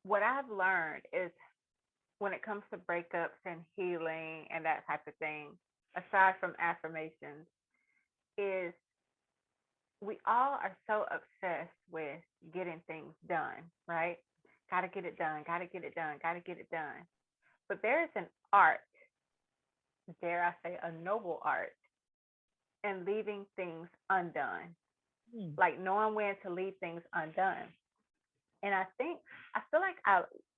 what I've learned is when it comes to breakups and healing and that type of thing, aside from affirmations, is we all are so obsessed with getting things done, right? Gotta get it done, gotta get it done, gotta get it done. But there is an art, dare I say, a noble art in leaving things undone, Hmm. like knowing when to leave things undone. And I feel like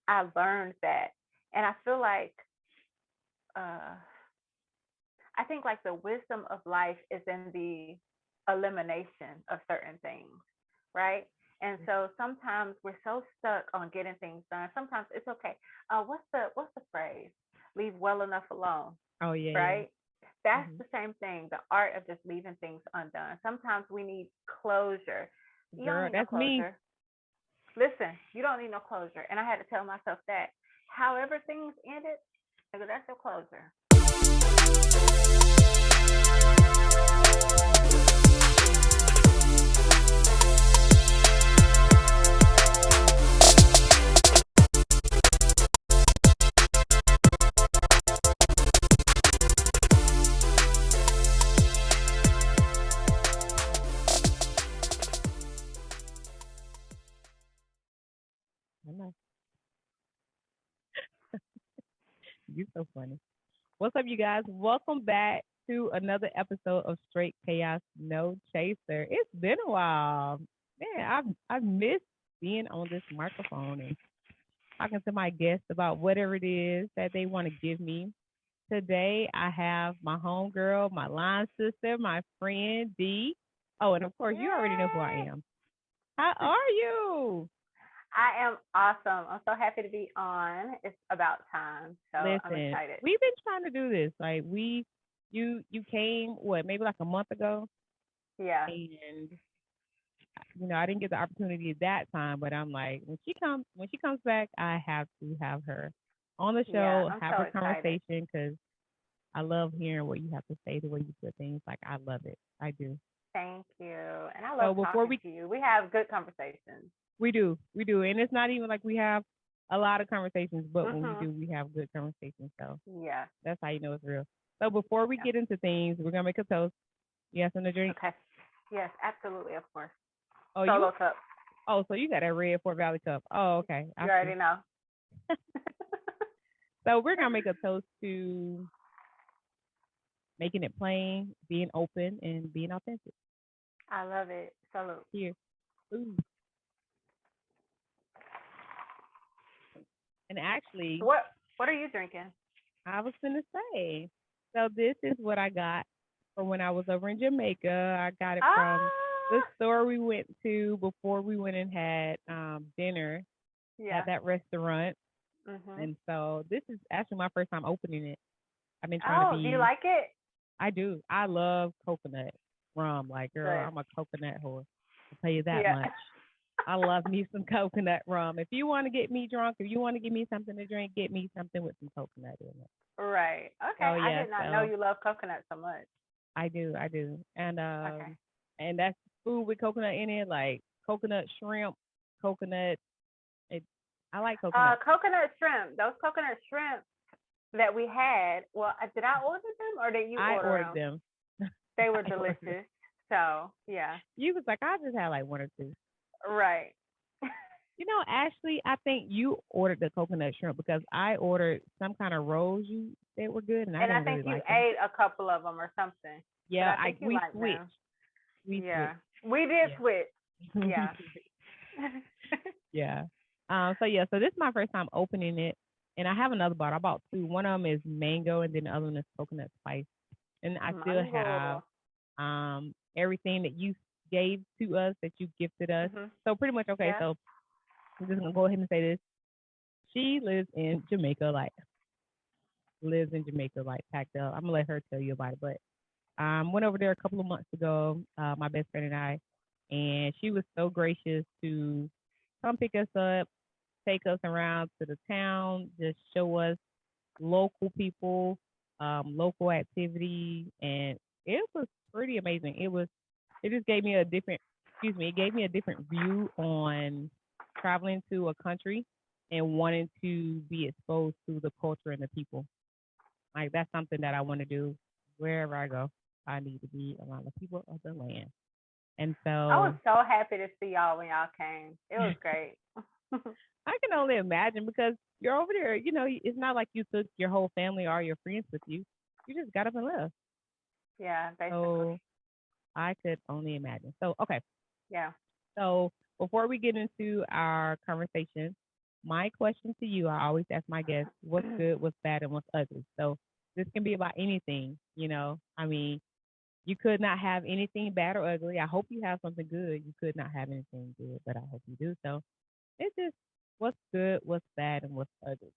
I learned that, and I feel like uh, I think like the wisdom of life is in the elimination of certain things, right? And so sometimes we're so stuck on getting things done. Sometimes it's okay. What's the phrase? Leave well enough alone, Oh yeah, yeah. right? That's Hmm. the same thing. The art of just leaving things undone. Sometimes we need closure. You don't Girl, need no that's me. closure. Listen, you don't need no closure. And I had to tell myself that. However things ended, nigga, that's your closure. I know. You so funny. What's up, you guys? Welcome back to another episode of Straight Chaos No Chaser. It's been a while. Man, I've missed being on this microphone and talking to my guests about whatever it is that they want to give me. Today I have my homegirl, my line sister, my friend D. Oh, and of course you already know who I Yay! am. How are you? I am awesome. I'm so happy to be on. It's about time. So I'm Listen, excited. we've been trying to do this. Like you came what maybe like a month ago, Yeah. and I didn't get the opportunity at that time, but I'm like when she comes back, I have to have her on the Yeah. show, I'm have so her excited. conversation because I love hearing what you have to say, the way you put things. Like I love it, I do. Thank you. And I love So before talking we to you. We have good conversations. we do, and it's not even like we have a lot of conversations, but when we Mhm. do, we have good conversations. So Yeah. that's how you know it's real. So before we Yeah. get into things, we're gonna make a toast. Yes, and a drink. Okay. Yes, absolutely, of course. Oh, you. Solo cup. Oh, so you got that red Fort Valley cup. Oh, okay. You I see. already know. So we're gonna make a toast to making it plain, being open, and being authentic. I love it. Salute. Here. Ooh. And actually, What are you drinking? I was gonna say. So this is what I got from when I was over in Jamaica. I got it from the Ah, store we went to before we went and had dinner at yeah. that restaurant. Mhm. And so this is actually my first time opening it. I've been trying to Oh, do you be. like it? I do. I love coconut rum. Like, girl, Good. I'm a coconut whore. I'll tell you that Yeah. much. I love me some coconut rum. If you want to get me drunk, if you want to give me something to drink, get me something with some coconut in it. Right. Okay. So I yeah, did not know so you love coconut so much. I do, Okay. and that's food with coconut in it, like coconut shrimp, coconut. It, I like coconut. Coconut shrimp. Those coconut shrimp that we had. Well, did I order them or did you I order ordered them? them. They were I ordered them. delicious. So yeah. You was like, I just had like one or two. Right. Ashley, I think you ordered the coconut shrimp because I ordered some kind of rolls you said were good, and I And I didn't think really you like them. ate a couple of them or something. But Yeah, I I think you we liked switched. them. We Yeah. switched. We did Yeah. switch. Yeah. Yeah. So yeah, so this is my first time opening it, and I have another bottle. I bought two. One of them is mango, and then the other one is coconut spice. And I still have Mango. everything that you gave to us, that you gifted us. Mhm. So pretty much okay. Yeah. So I'm just gonna go ahead and say this. She lives in Jamaica, like packed up. I'm gonna let her tell you about it. But went over there a couple of months ago, my best friend and I, and she was so gracious to come pick us up, take us around to the town, just show us local people, local activity, and it was pretty amazing. It just gave me a different, excuse me, it gave me a different view on traveling to a country and wanting to be exposed to the culture and the people. Like that's something that I want to do wherever I go. I need to be around the people of the land. And I was so so happy to see y'all when y'all came. It was great. I can only imagine because you're over there, it's not like you took your whole family or your friends with you. You just got up and left. Yeah, basically. So I could only imagine. So, okay. Yeah. So before we get into our conversation, my question to you, I always ask my guests, what's good, what's bad, and what's ugly. So this can be about anything. I mean, you could not have anything bad or ugly. I hope you have something good. You could not have anything good, but I hope you do. So it's just what's good, what's bad, and what's ugly.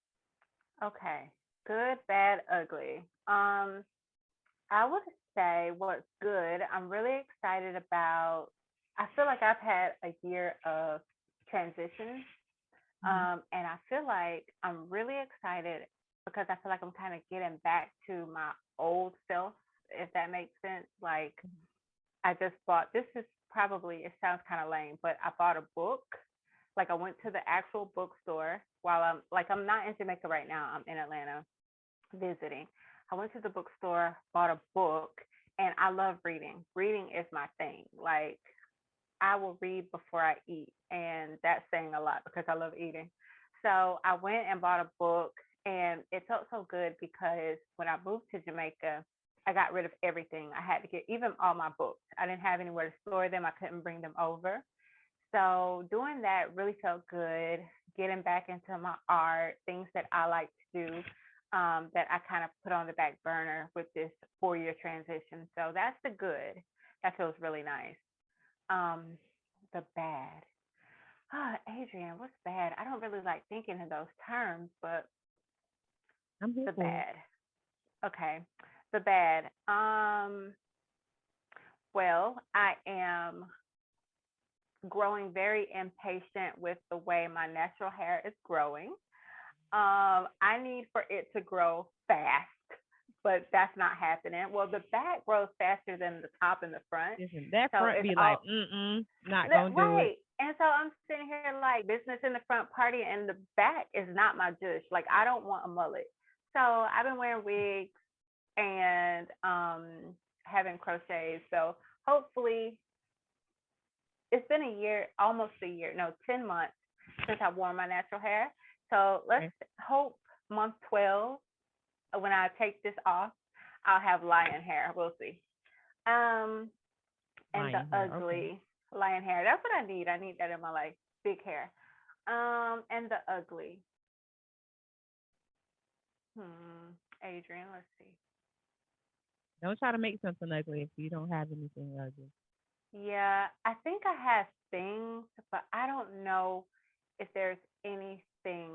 Okay. Good, bad, ugly. I would say what's good. I'm really excited about. I feel like I've had a year of transition, Mm-hmm. and I feel like I'm really excited because I feel like I'm kind of getting back to my old self, if that makes sense. Like I just bought. This is probably. It sounds kind of lame, but I bought a book. Like I went to the actual bookstore while I'm not in Jamaica right now. I'm in Atlanta visiting. I went to the bookstore, bought a book, and I love reading. Reading is my thing. Like I will read before I eat, and that's saying a lot because I love eating. So I went and bought a book, and it felt so good because when I moved to Jamaica, I got rid of everything. I had to get even all my books. I didn't have anywhere to store them. I couldn't bring them over. So doing that really felt good. Getting back into my art, things that I like to do, that I kind of put on the back burner with this 4 year transition. So that's the good. That feels really nice. Um, the bad. Adrian, what's bad? I don't really like thinking in those terms, but I'm here the for it. bad. Okay. The bad. Well, I am growing very impatient with the way my natural hair is growing. I need for it to grow fast, but that's not happening. Well, the back grows faster than the top and the front. Listen, that So front it's be like, all not gonna do it. right. And so I'm sitting here like business in the front, party, and the back is not my judge. Like I don't want a mullet. So I've been wearing wigs and having crochets. So hopefully it's been a year, almost a year, no, 10 months since I wore my natural hair. So let's Okay. hope month 12, when I take this off, I'll have lion hair. We'll see. Um, and the Lion hair. Okay. ugly lion hair. That's what I need. I need that in my life. Big hair. And the ugly. Adrian, let's see. Don't try to make something ugly if you don't have anything ugly. Yeah, I think I have things, but I don't know if there's anything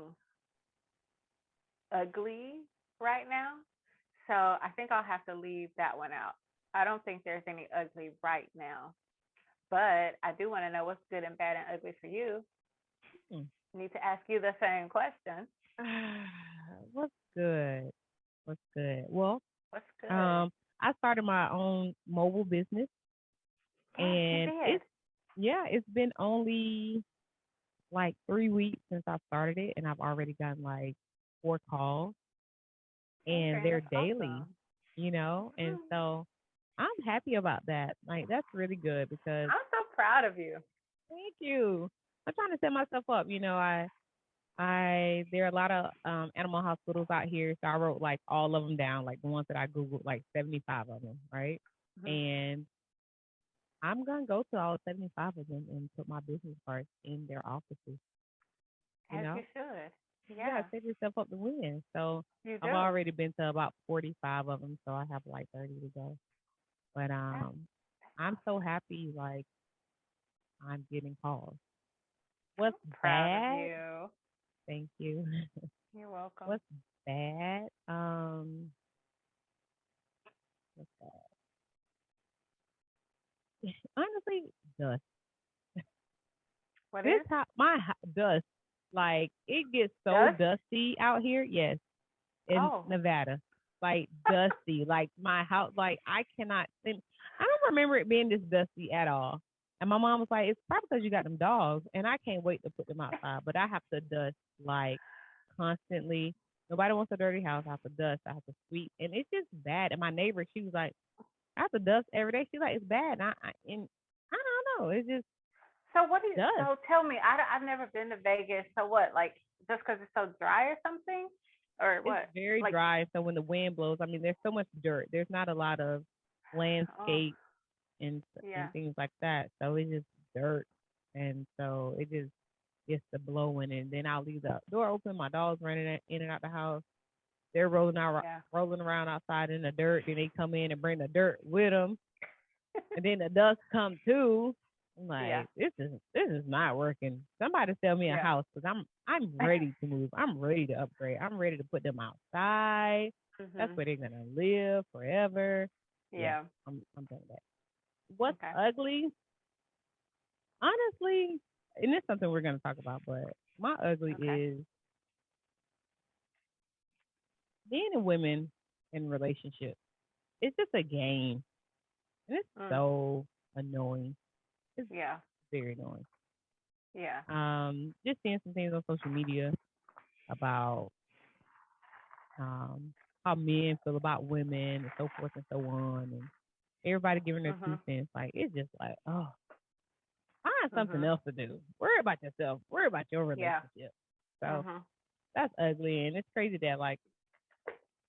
ugly right now. So I think I'll have to leave that one out. I don't think there's any ugly right now, but I do want to know what's good and bad and ugly for you. Hmm. I need to ask you the same question. What's good? What's good? Well, What's good? um, I started my own mobile business, Yes, you and did. it's been only like 3 weeks since I started it, and I've already gotten like 4 calls, and Adrian, they're that's daily, awesome. and so I'm happy about that. Like that's really good because I'm so proud of you. thank you. I'm trying to set myself up. I there are a lot of animal hospitals out here, so I wrote like all of them down, like the ones that I googled, like 75 of them, right? Mhm. And I'm gonna go to all 75 of them and put my business cards in their offices. You As you know, should. you gotta Yeah, set yourself up to win. So you I've do. already been to about 45 of them, so I have like 30 to go. But That's, that's I'm so awesome. happy, like I'm getting calls. What's I'm proud of bad? you. Thank you. You're welcome. What's bad? What's bad? Honestly, dust. What This is? how dust. Like it gets so Dust? dusty out here. Yes, in Oh, Nevada, like dusty. Like my house. Like I cannot think. I don't remember it being this dusty at all. And my mom was like, it's probably because you got them dogs, and I can't wait to put them outside. But I have to dust like constantly. Nobody wants a dirty house. I have to dust. I have to sweep, and it's just bad. And my neighbor, she was like, I have to dust every day. She's like, it's bad. And I don't know. It's just So what do you? dust. So tell me, I've never been to Vegas. So what? Like just because it's so dry or something, or It's what? very Like dry. So when the wind blows, I mean, there's so much dirt. There's not a lot of oh landscape yeah, and things like that. So it's just dirt, and so it just gets the blowing. And then I'll leave the door open. My dogs running in and out the house. They're yeah, rolling around outside in the dirt. Then they come in and bring the dirt with them, and then the dust come too. I'm yeah, like, this is not working. Somebody sell me a yeah. house because I'm ready to move. I'm ready to upgrade. I'm ready to put them outside. That's Mhm. where they're gonna live forever. Yeah, Yeah. I'm done with that. What's Okay. ugly? Honestly, and it's something we're gonna talk about, but my ugly Okay. is being a women in relationships. It's just a game, and it's Mm. so annoying. It's Yeah. very annoying. Yeah. Just seeing some things on social media about how men feel about women and so forth and so on, and everybody giving their two Mhm. cents. Like it's just like, oh, find something Mhm. else to do. Worry about yourself. Worry about your Yeah. relationship. So Mhm. that's ugly, and it's crazy that like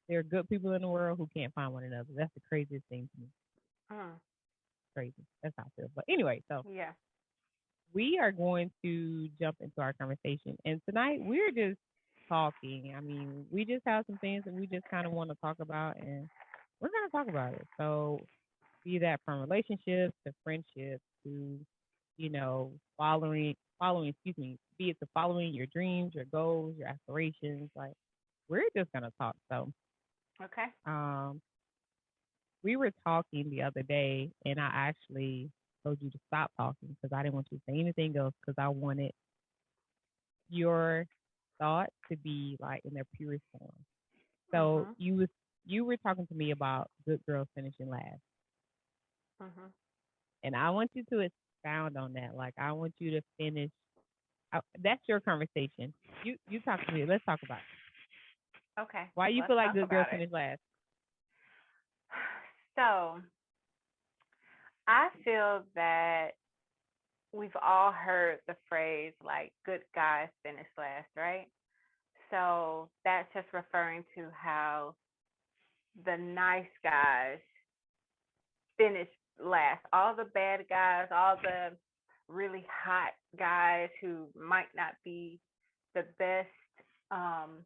there are good people in the world who can't find one another. That's the craziest thing to me. Mm. Crazy. That's how I feel. But anyway, so Yeah. we are going to jump into our conversation. And tonight we're just talking. I mean, we just have some things that we just kind of want to talk about, and we're going to talk about it. So, be that from relationships to friendships to, excuse me, be it to following your dreams, your goals, your aspirations. Like, we're just going to talk. So, Okay. um, we were talking the other day, and I actually told you to stop talking because I didn't want you to say anything else because I wanted your thoughts to be like in their purest form. So Mhm. you were talking to me about good girls finishing last, Mhm. and I want you to expound on that. Like I want you to finish. That's your conversation. You talk to me. Let's talk about it. Okay. Why you Let's feel like talk good girls about it. finish last. So, I feel that we've all heard the phrase like good guys finish last, right? So, that's just referring to how the nice guys finish last. All the bad guys, all the really hot guys who might not be the best um,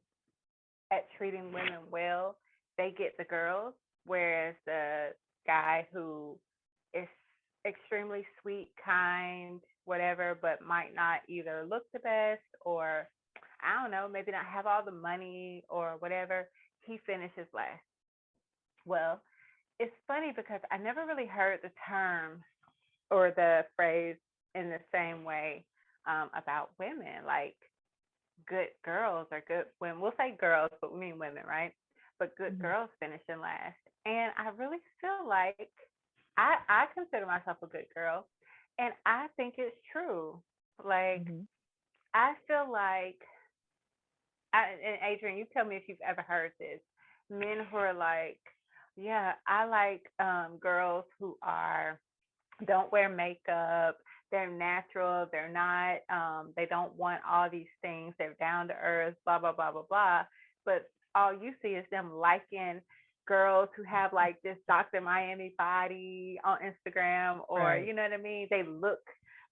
at treating women well, they get the girls, whereas the guy who is extremely sweet, kind, whatever, but might not either look the best or I don't know, maybe not have all the money or whatever, he finishes last. Well, it's funny because I never really heard the term or the phrase in the same way about women. Like good girls or good women. We'll say girls, but we mean women, right? But good Mm-hmm. girls finishing last. And I really feel like I consider myself a good girl. And I think it's true. Like, Mm-hmm. I feel like, and Adrian, you tell me if you've ever heard this. Men who are like, yeah, I like girls who are don't wear makeup. They're natural. They're not. They don't want all these things. They're down to earth. Blah blah blah blah blah. But all you see is them liking girls who have like this Dr. Miami body on Instagram, or Right. you know what I mean. They look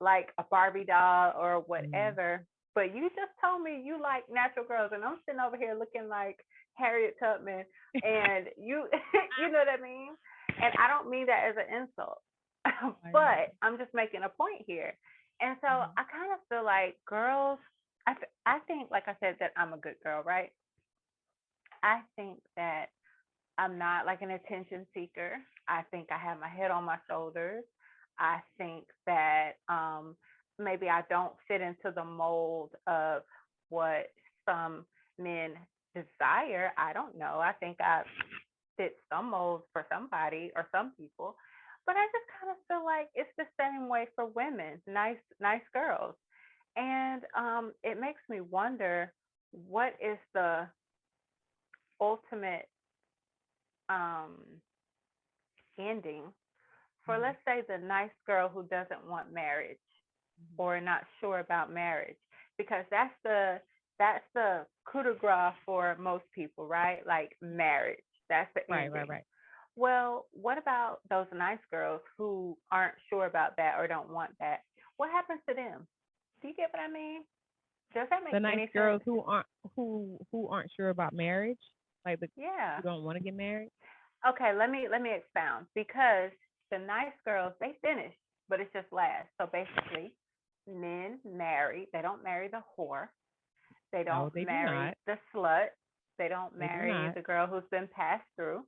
like a Barbie doll or Mm-hmm. whatever. But you just told me you like natural girls, and I'm sitting over here looking like Harriet Tubman, and you, you know what I mean. And I don't mean that as an insult. I know. But I'm just making a point here. And so Mm-hmm. I kind of feel like girls, I think, like I said, that I'm a good girl, right? I think that I'm not like an attention seeker. I think I have my head on my shoulders. I think that maybe I don't fit into the mold of what some men desire. I don't know. I think I fit some molds for somebody or some people. But I just kind of feel like it's the same way for women, nice girls. And it makes me wonder what is the ultimate um, ending for, Mm-hmm. let's say, the nice girl who doesn't want marriage or not sure about marriage, because that's the coup de grace for most people, right? Like marriage, that's the Right, right, ending. right. Well, what about those nice girls who aren't sure about that or don't want that? What happens to them? Do you get what I mean? Does that make The nice any sense? girls who aren't sure about marriage, like the Yeah. who don't want to get married. Okay, let me expound, because the nice girls, they finish, but it's just last. So basically, men marry, they don't marry the whore, they No, don't they do marry not. the slut, they don't They do marry not. the girl who's been passed through.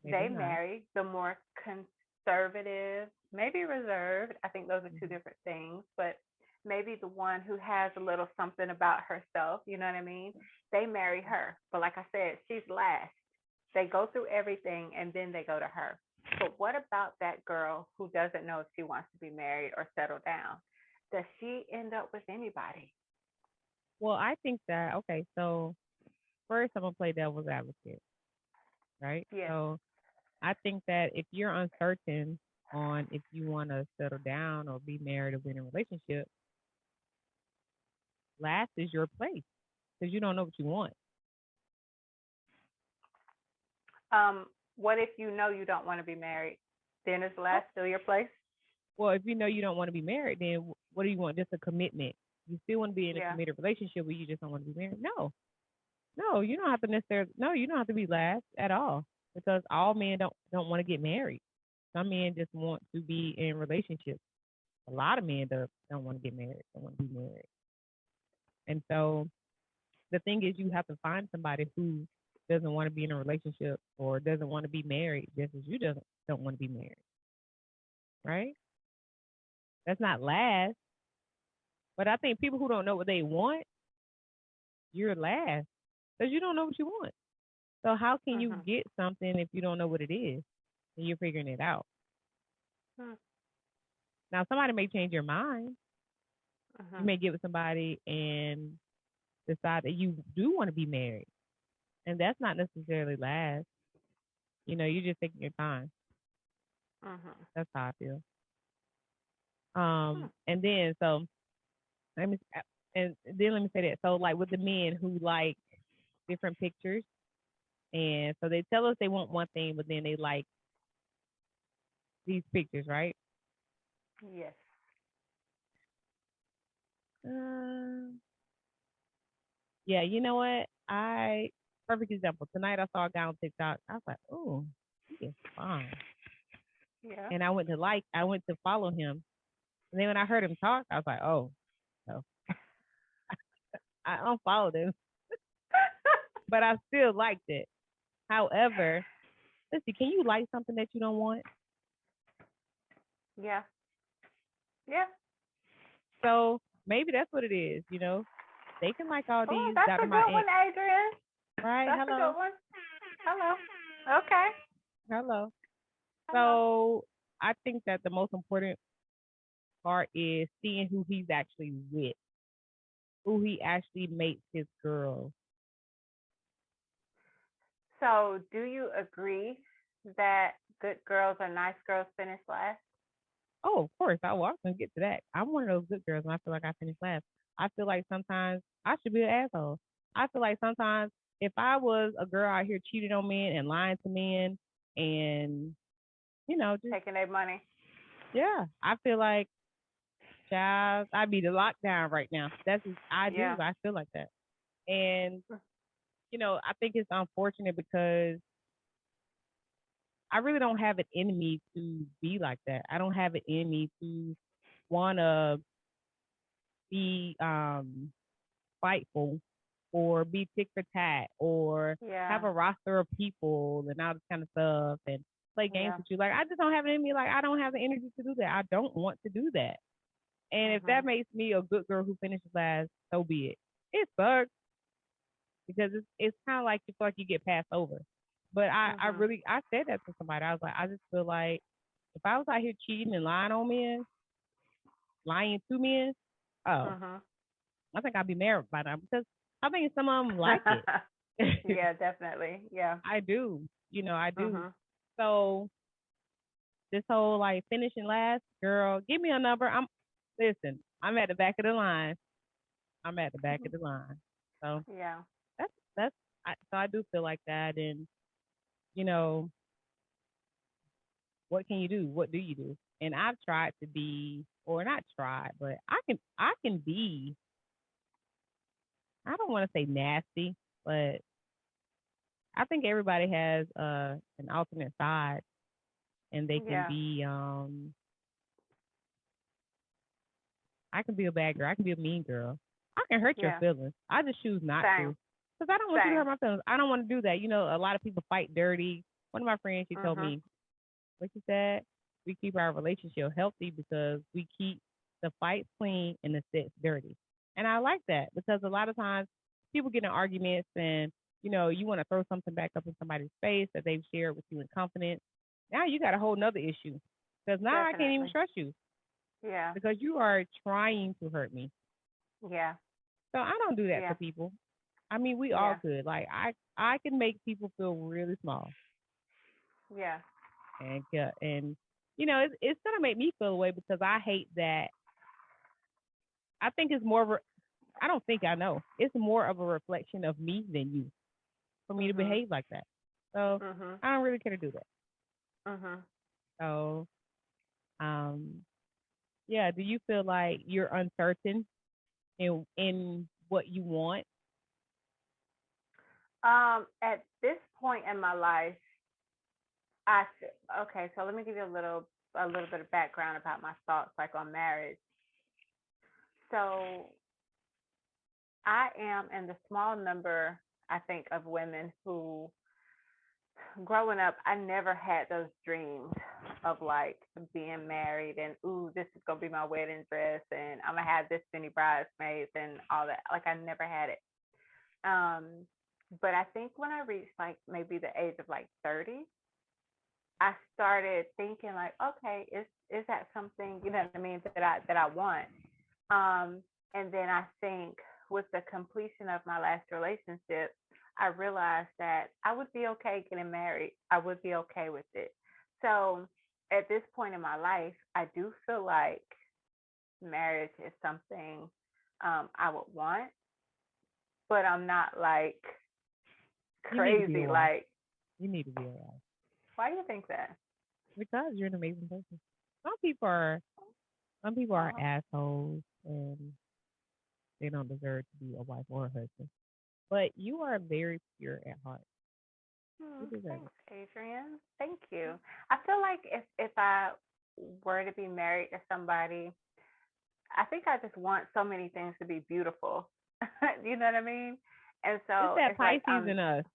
They do They not. marry the more conservative, maybe reserved. I think those are two Hmm. different things, but maybe the one who has a little something about herself, you know what I mean? They marry her. But like I said, she's last. They go through everything and then they go to her. But what about that girl who doesn't know if she wants to be married or settle down? Does she end up with anybody? Well, I think that okay. So first, I'm gonna play devil's advocate, right? Yes. So I think that if you're uncertain on if you want to settle down or be married or be in a relationship, last is your place because you don't know what you want. Um, what if you know you don't want to be married? Then is Oh, last still your place? well, if you know you don't want to be married, then what do you want? Just a commitment. You still want to be in a Yeah. committed relationship, but you just don't want to be married. No, no, you don't have to necessarily. No, you don't have to be last at all because all men don't want to get married. Some men just want to be in relationships. A lot of men don't want to get married. Don't want to be married. And so the thing is, you have to find somebody who doesn't want to be in a relationship or doesn't want to be married, just as you don't want to be married, right? That's not last. But I think people who don't know what they want, you're last because you don't know what you want. So how can you Mhm. get something if you don't know what it is and you're figuring it out? Mhm. Now somebody may change your mind. You Mhm. may get with somebody and decide that you do want to be married, and that's not necessarily last. You're just taking your time. Mhm. That's how I feel. Hmm. And then so let me and then let me say that. So like with the men who like different pictures, and so they tell us they want one thing, but then they like these pictures, right? Yes. Um, yeah, you know what? I Perfect example. Tonight I saw a guy on TikTok. I was like, oh, he is fine. Yeah. And I went to follow him. And then when I heard him talk, I was like, oh, no, I unfollowed him, but I still liked it. However, let's see, can you like something that you don't want? Yeah. Yeah. So maybe that's what it is. They can like all Oh, these that's Dr. a My good Aunt, one, Adrian. right? That's a Hello. good one. Hello. Okay. Hello. Hello. So I think that the most important part is seeing who he's actually with, who he actually makes his girl. So, do you agree that good girls or nice girls finish last? Oh, of course, I was gonna get to that. I'm one of those good girls, and I feel like I finished last. I feel like sometimes I should be an asshole. I feel like sometimes if I was a girl out here cheating on men and lying to men, and just Taking their money. yeah, I feel like child, I'd be the lockdown right now. That's just, I do. Yeah. I feel like that, and I think it's unfortunate because I really don't have it in me to be like that. I don't have it in me to wanna be spiteful or be tick for tat or Yeah. have a roster of people and all this kind of stuff and play games Yeah. with you. Like I just don't have it in me. Like I don't have the energy to do that. I don't want to do that. And if that Mhm. makes me a good girl who finishes last, so be it. It sucks because it's kind of like you feel like you get passed over. But I Mhm. really I said that to somebody. I was like, I just feel like If I was out here cheating and lying on men, lying to men, oh, Mhm. I think I'd be married by now because I think some of them like it. Yeah, definitely. Yeah. I do. I do. Mhm. So this whole like finishing last, girl, give me a number. Listen, I'm at the back of the line. I'm at the back of the line. So Yeah. that's so I do feel like that, and you know what can you do? What do you do? And I've tried to be, or not tried, but I can be. I don't want to say nasty, but I think everybody has an alternate side, and they can Yeah. be. I can be a bad girl. I can be a mean girl. I can hurt your Yeah. feelings. I just choose not Same. to, because I don't want you to hurt Same. my feelings. I don't want to do that. A lot of people fight dirty. One of my friends, she told Mhm. me, what she said, we keep our relationship healthy because we keep the fights clean and the sets dirty. And I like that because a lot of times people get in arguments and you want to throw something back up in somebody's face that they've shared with you in confidence. Now you got a whole nother issue because now I can't even Definitely. trust you Yeah. because you are trying to hurt me. Yeah. So I don't do that to Yeah. people. I mean, we all Yeah. could. Like I can make people feel really small, Yeah. and it's gonna make me feel away because I hate that. I think it's more of a. I don't think I know. It's more of a reflection of me than you for me to Mhm. behave like that. So Mhm. I don't really care to do that. Mhm. So um, yeah. Do you feel like you're uncertain in what you want? At this point in my life, okay. So let me give you a little bit of background about my thoughts, like on marriage. So I am in the small number, I think, of women who, growing up, I never had those dreams of like being married and ooh, this is gonna be my wedding dress and I'm gonna have this many bridesmaids and all that. Like I never had it. Um, but I think when I reached like maybe the age of like 30, I started thinking like, okay, is that something, you know what I mean, that I want? Um, and then I think with the completion of my last relationship, I realized that I would be okay getting married. I would be okay with it. So at this point in my life, I do feel like marriage is something I would want, but I'm not like You need to be a crazy. wife. Like, You need to be a wife why do you think that? because you're an amazing person. Some people are some people are Oh, assholes and they don't deserve to be a wife or a husband. But you are very pure at heart. You deserve thanks, Adrian. Thank you. I feel like if I were to be married to somebody, I think I just want so many things to be beautiful. You know what I mean? And it. It's so that it's like Pisces in us.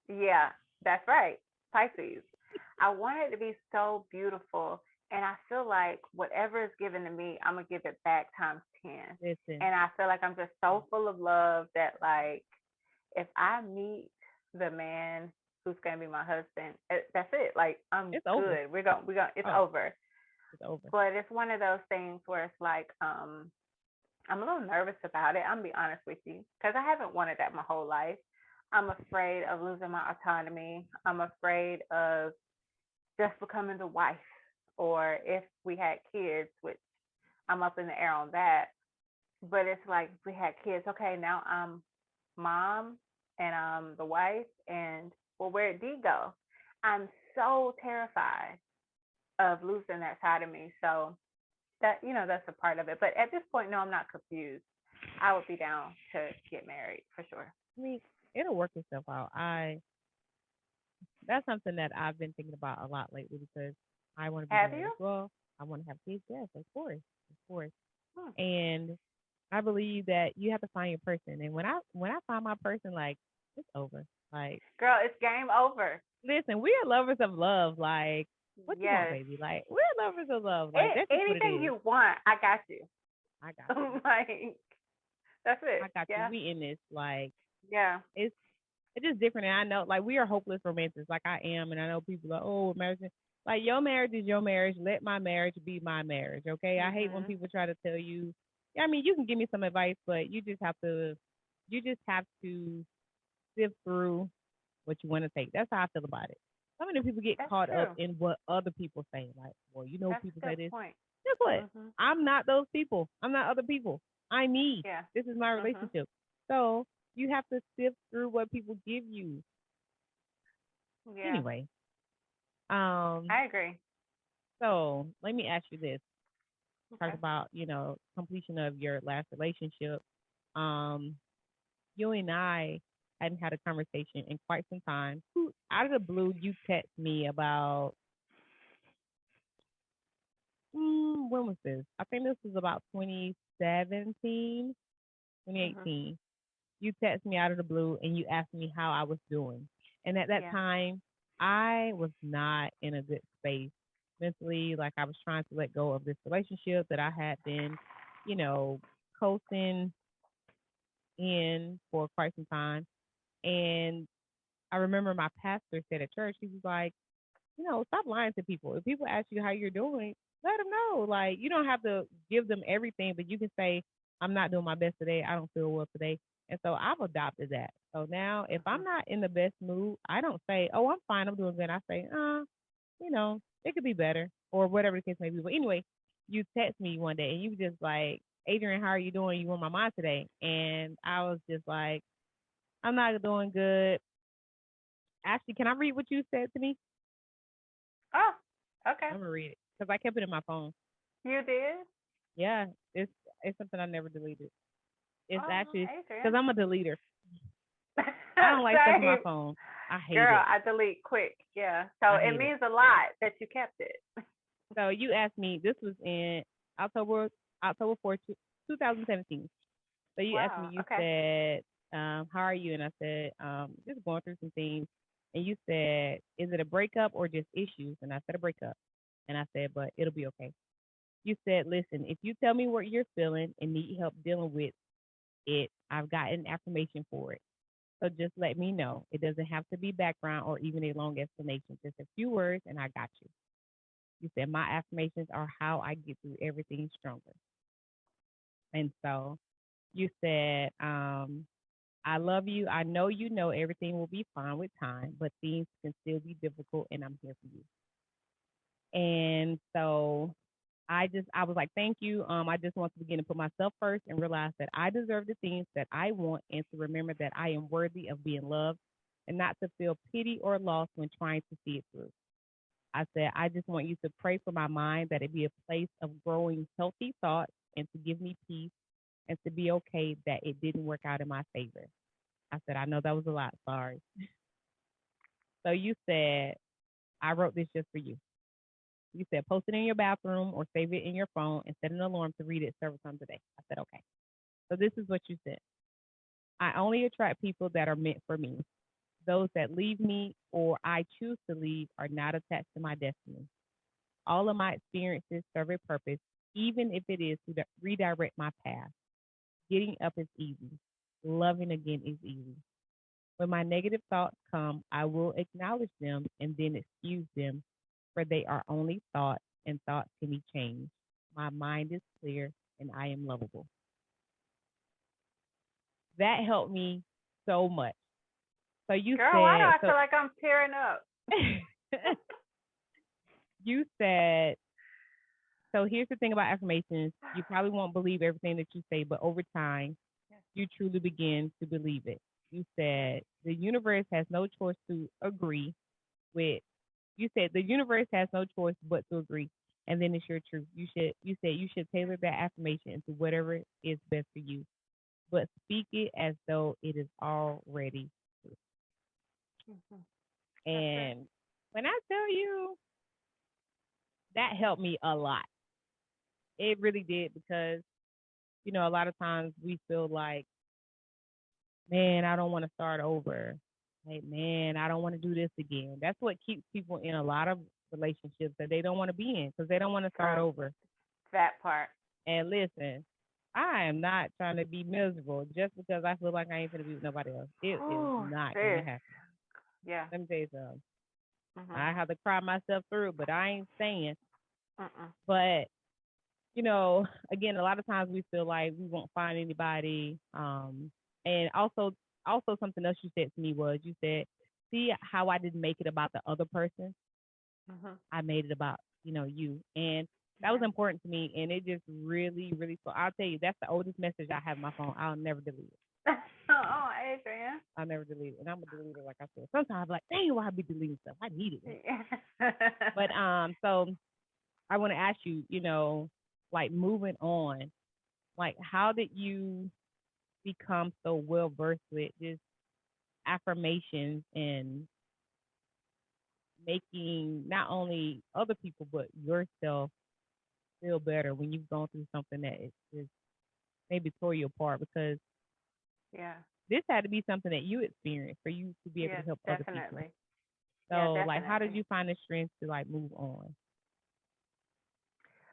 yeah, that's right. Pisces. I want it to be so beautiful. And I feel like whatever is given to me, I'm gonna give it back times 10. Listen, And I feel like I'm just so full of love that like if I meet the man who's gonna be my husband, that's it. Like I'm it's over. good. We're gonna it's Oh, over. it's over. But it's one of those things where it's like, I'm a little nervous about it. I'm gonna be honest with you, because I haven't wanted that my whole life. I'm afraid of losing my autonomy. I'm afraid of just becoming the wife, or if we had kids, which I'm up in the air on that. But it's like if we had kids, okay, now I'm mom and I'm the wife, and well, where'd D go? I'm so terrified of losing that side of me. So that's a part of it. But at this point, no, I'm not confused. I would be down to get married for sure. I mean, it'll work itself out. That's something that I've been thinking about a lot lately because I want to be Have married you? as well. I want to have kids. Yes, of course. Hmm. And I believe that you have to find your person. And when I find my person, like it's over. Like, Girl, it's game over. listen, we are lovers of love. Like, what you want, Yes. baby? Like, we're lovers of love. Like, that's just what it Anything is. you want, I got you. I got you. Like, that's it. I got you. Yeah. We in this. Like, Yeah. it's just different. And I know, like, we are hopeless romantics. Like I am, and I know people are, oh, imagine. Like your marriage is your marriage. Let my marriage be my marriage. Okay. I hate when Mhm. people try to tell you. Yeah, I mean, you can give me some advice, but you just have to sift through what you want to take. That's how I feel about it. So many people get That's caught up true. in what other people say. Like, well, That's a people good say this. point. Guess what? Mhm. I'm not those people. I'm not other people. I'm me. Yeah. This is my Mhm. relationship. So you have to sift through what people give you. Yeah. Anyway, um, I agree. so let me ask you this. Talk Okay. about, completion of your last relationship. Um, you and I hadn't had a conversation in quite some time. Out of the blue, you text me about when was this? I think this was about 2017, Mhm. 2018. You text me out of the blue and you asked me how I was doing. And at that Yeah. time, I was not in a good space mentally. Like I was trying to let go of this relationship that I had been, you know, coasting in for quite some time. And I remember my pastor said at church, he was like, stop lying to people. If people ask you how you're doing, let them know. Like, you don't have to give them everything, but you can say, I'm not doing my best today. I don't feel well today. And so I've adopted that. So now if I'm Mhm. not in the best mood, I don't say, oh, I'm fine. I'm doing good. I say, it could be better or whatever the case may be. But anyway, you text me one day and you were just like, Adrian, how are you doing? You on my mind today? And I was just like, I'm not doing good. Actually, can I read what you said to me? Oh. Okay. I'm gonna read it because I kept it in my phone. You did? Yeah, it's something I never deleted. It's Oh, actually because Adrian. I'm a deleter. I don't like stuff in my Same. phone. I hate Girl, it. I delete quick. Yeah. So I it hate it. means a lot that you kept it. So you asked me. This was in October October 4th, 2017. So you asked me. Wow. You Okay. said, "How are you?" And I said, "Just going through some things." And you said, "Is it a breakup or just issues?" And I said, "A breakup." And I said, "But it'll be okay." You said, "Listen, if you tell me what you're feeling and need help dealing with it, I've got an affirmation for it. So just let me know. It doesn't have to be background or even a long explanation. Just a few words and I got you." You said, "My affirmations are how I get through everything stronger." And so you said, "I love you. I know you know everything will be fine with time, but things can still be difficult and I'm here for you." And so I was like, thank you. I just want to begin to put myself first and realize that I deserve the things that I want and to remember that I am worthy of being loved and not to feel pity or loss when trying to see it through. I said, I just want you to pray for my mind that it be a place of growing healthy thoughts and to give me peace and to be okay that it didn't work out in my favor. I said, I know that was a lot. Sorry. So you said, I wrote this just for you. You said, post it in your bathroom or save it in your phone and set an alarm to read it several times a day. I said, okay. So this is what you said. I only attract people that are meant for me. Those that leave me or I choose to leave are not attached to my destiny. All of my experiences serve a purpose, even if it is to redirect my path. Getting up is easy. Loving again is easy. When my negative thoughts come, I will acknowledge them and then excuse them, for they are only thoughts, and thoughts can be changed. My mind is clear, and I am lovable. That helped me so much. So you Girl, why do said, I feel like I'm tearing up? you said, so here's the thing about affirmations. You probably won't believe everything that you say, but over time, Yes. you truly begin to believe it. You said, the universe has no choice to agree with, you said, the universe has no choice but to agree. And then it's your truth. You said you should tailor that affirmation into whatever is best for you, but speak it as though it is already true. Mhm. That's it. And when I tell you that helped me a lot, it really did because, a lot of times we feel like, man, I don't want to start over. Like, man, I don't want to do this again. That's what keeps people in a lot of relationships that they don't want to be in because they don't want to start True. over. That part. And listen, I am not trying to be miserable just because I feel like I ain't going to be with nobody else. It is Oh, not going to sis. happen. Yeah. Let me tell you something. I Mhm. have to cry myself through, but I ain't staying. Mm-mm. But you know, again, a lot of times we feel like we won't find anybody. And also something else you said to me was you said, see how I didn't make it about the other person. Mhm. I made it about, you. And that was Yeah. important to me. And it just really, really, so I'll tell you, that's the oldest message I have on my phone. I'll never delete it. Oh, Adrian. I'll never delete it. And I'm a deleter, like I said. Sometimes I'm like, dang, why I be deleting stuff? I need it. Yeah. But so I want to ask you, like moving on, like how did you become so well versed with just affirmations and making not only other people but yourself feel better when you've gone through something that is maybe tore you apart, because Yeah. this had to be something that you experienced for you to be able to Yes, help other people. definitely. Yeah, So like how did definitely. you find the strength to like move on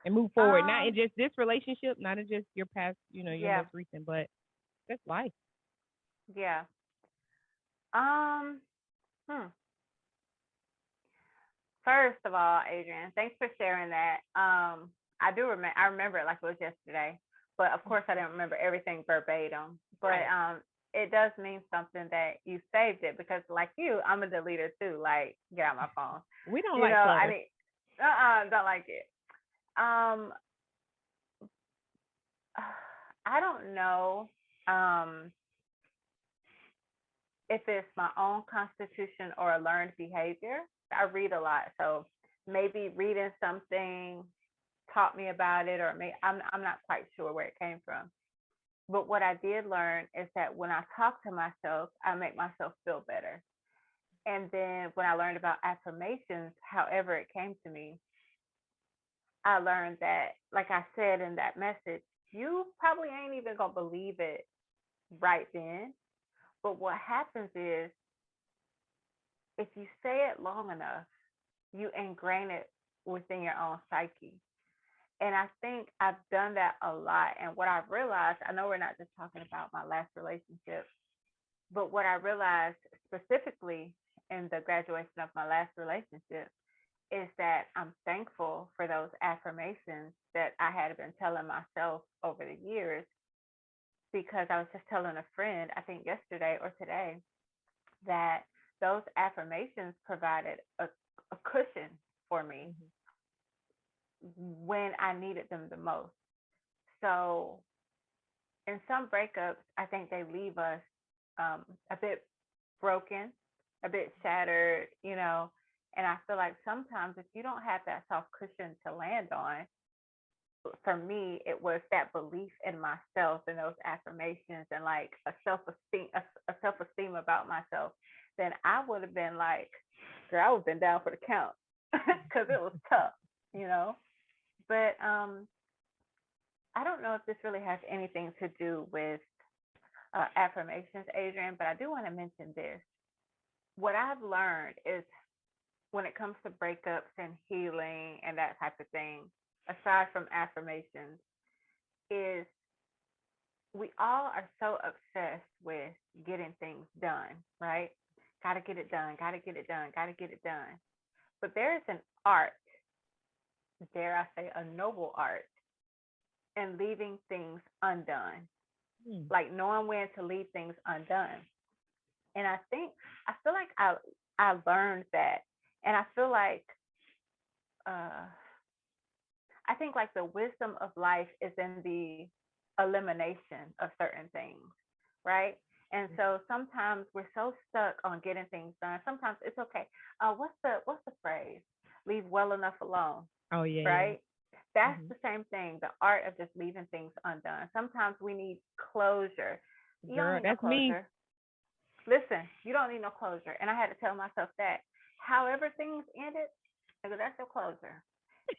and move forward, not in Um, just this relationship, not in just your past, your yeah, most recent, but just life. yeah. Um, hmm. First of all, Adrian, thanks for sharing that. I remember it like it was yesterday, but of course I didn't remember everything verbatim. But Right. it does mean something that you saved it because, like you, I'm a deleter too. Like, get out my phone. We don't You like know, I clutter. mean, don't like it. Um, I don't know. Um, if it's my own constitution or a learned behavior. I read a lot, so maybe reading something taught me about it, or I'm not quite sure where it came from. But what I did learn is that when I talk to myself, I make myself feel better. And then when I learned about affirmations, however it came to me, I learned that, like I said in that message, you probably ain't even gonna believe it right then. But what happens is if you say it long enough, you ingrain it within your own psyche. And I think I've done that a lot. And what I've realized, I know we're not just talking about my last relationship, but what I realized specifically in the graduation of my last relationship is that I'm thankful for those affirmations that I had been telling myself over the years, because I was just telling a friend, I think yesterday or today, that those affirmations provided a cushion for me Hmm. when I needed them the most. So in some breakups, I think they leave us a bit broken, a bit shattered, you know. And I feel like sometimes if you don't have that soft cushion to land on, for me, it was that belief in myself and those affirmations and like a self esteem about myself. Then I would have been like, girl, I would have been down for the count because it was tough, you know. But I don't know if this really has anything to do with affirmations, Adrian, but I do want to mention this. What I've learned is when it comes to breakups and healing and that type of thing, aside from affirmations, is we all are so obsessed with getting things done, right? Got to get it done, got to get it done, got to get it done. But there is an art, dare I say, a noble art in leaving things undone, Hmm. like knowing when to leave things undone. And I feel like I learned that, and I feel like uh, I think like the wisdom of life is in the elimination of certain things, right? And so sometimes we're so stuck on getting things done. Sometimes it's okay. What's the phrase? Leave well enough alone, Oh yeah, yeah. right? That's Hmm. the same thing. The art of just leaving things undone. Sometimes we need closure. You don't Girl, need no that's me. closure. Listen, you don't need no closure. And I had to tell myself that. However things ended, that's your closure.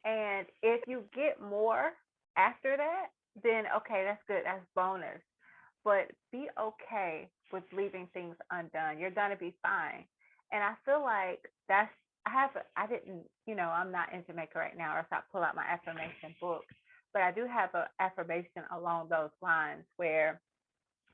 And if you get more after that, then okay, that's good. That's bonus. But be okay with leaving things undone. You're gonna be fine. And I feel like I didn't, I'm not in Jamaica right now, or else I pull out my affirmation book. But I do have an affirmation along those lines where,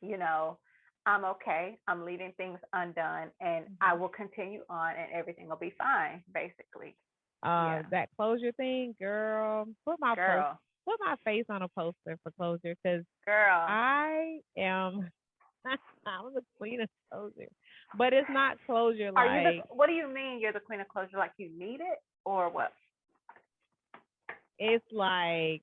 you know, I'm okay. I'm leaving things undone, and I Mhm. will continue on, and everything will be fine. Basically, yeah, That closure thing, girl. girl, Put my face on a poster for closure, because girl. I am. I'm the queen of closure, but it's not closure Are you the? like What do you mean you're the queen of closure? Like you need it, or what? it's like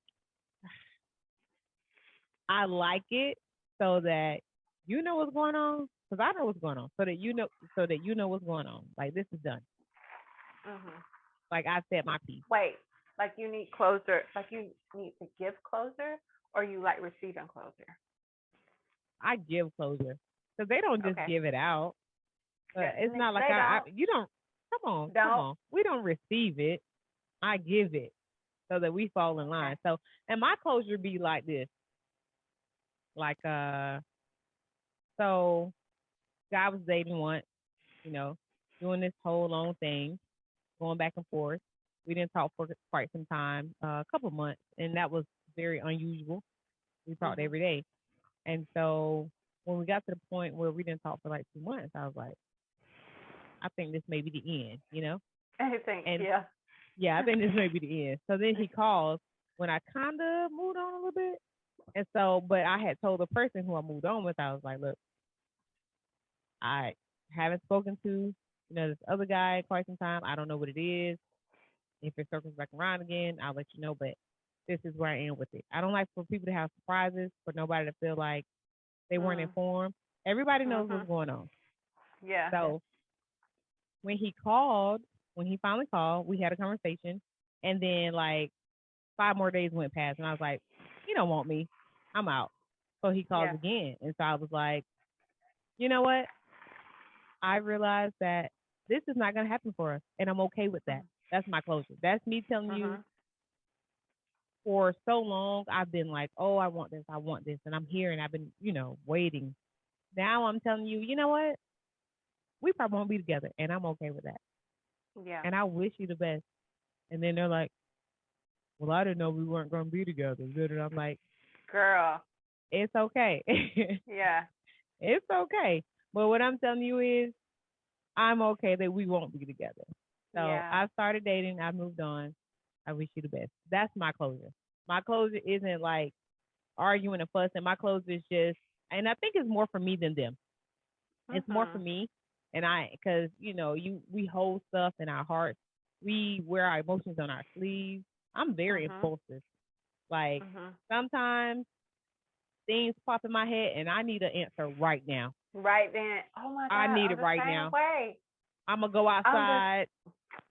I like it so that you know what's going on, because I know what's going on, so that you know what's going on. Like, this is done. Hmm. Like, I said my piece. Wait, like you need closure, like you need to give closure, or you like receiving closure? I give closure, because they don't just Okay. give it out. But it's not like They I don't. you don't. Come Don't. on. We don't receive it. I give it so that we fall in Okay. line. So, and my closure be like this, like so guy was dating once, you know, doing this whole long thing, going back and forth. We didn't talk for quite some time, a couple months, and that was very unusual. We talked Mhm. every day, and so when we got to the point where we didn't talk for like 2 months, I was like, I think this may be the end, you know. I think, And yeah. yeah, I think this may be the end. So then he calls when I kind of moved on a little bit, and so, but I had told the person who I moved on with, I was like, look, I haven't spoken to, this other guy in quite some time. I don't know what it is. If it circles back around again, I'll let you know. But this is where I am with it. I don't like for people to have surprises, for nobody to feel like they weren't Mm. informed. Everybody knows what's Mhm. going on. Yeah. So when he called, when he finally called, we had a conversation, and then like 5 more days went past, and I was like, you don't want me, I'm out. So he calls Yeah. again, and so I was like, you know what? I realized that this is not going to happen for us, and I'm okay with that. Mhm. That's my closure. That's me telling you, Mhm. for so long I've been like, oh, I want this, and I'm here, and I've been, waiting. Now I'm telling you, you know what? We probably won't be together, and I'm okay with that. Yeah. And I wish you the best. And then they're like, well, I didn't know we weren't going to be together. And I'm like, Girl. it's okay. Yeah. It's okay. But what I'm telling you is, I'm okay that we won't be together. So Yeah. I started dating. I moved on. I wish you the best. That's my closure. My closure isn't like arguing and fussing. My closure is just, and I think it's more for me than them. It's more for Mhm. me, and because we hold stuff in our hearts. We wear our emotions on our sleeves. I'm very Mhm. impulsive. Like, Mhm. sometimes things pop in my head, and I need an answer right now. Right then. Oh my I God, need I'm it the right same now. way. I'm gonna go I'm the outside.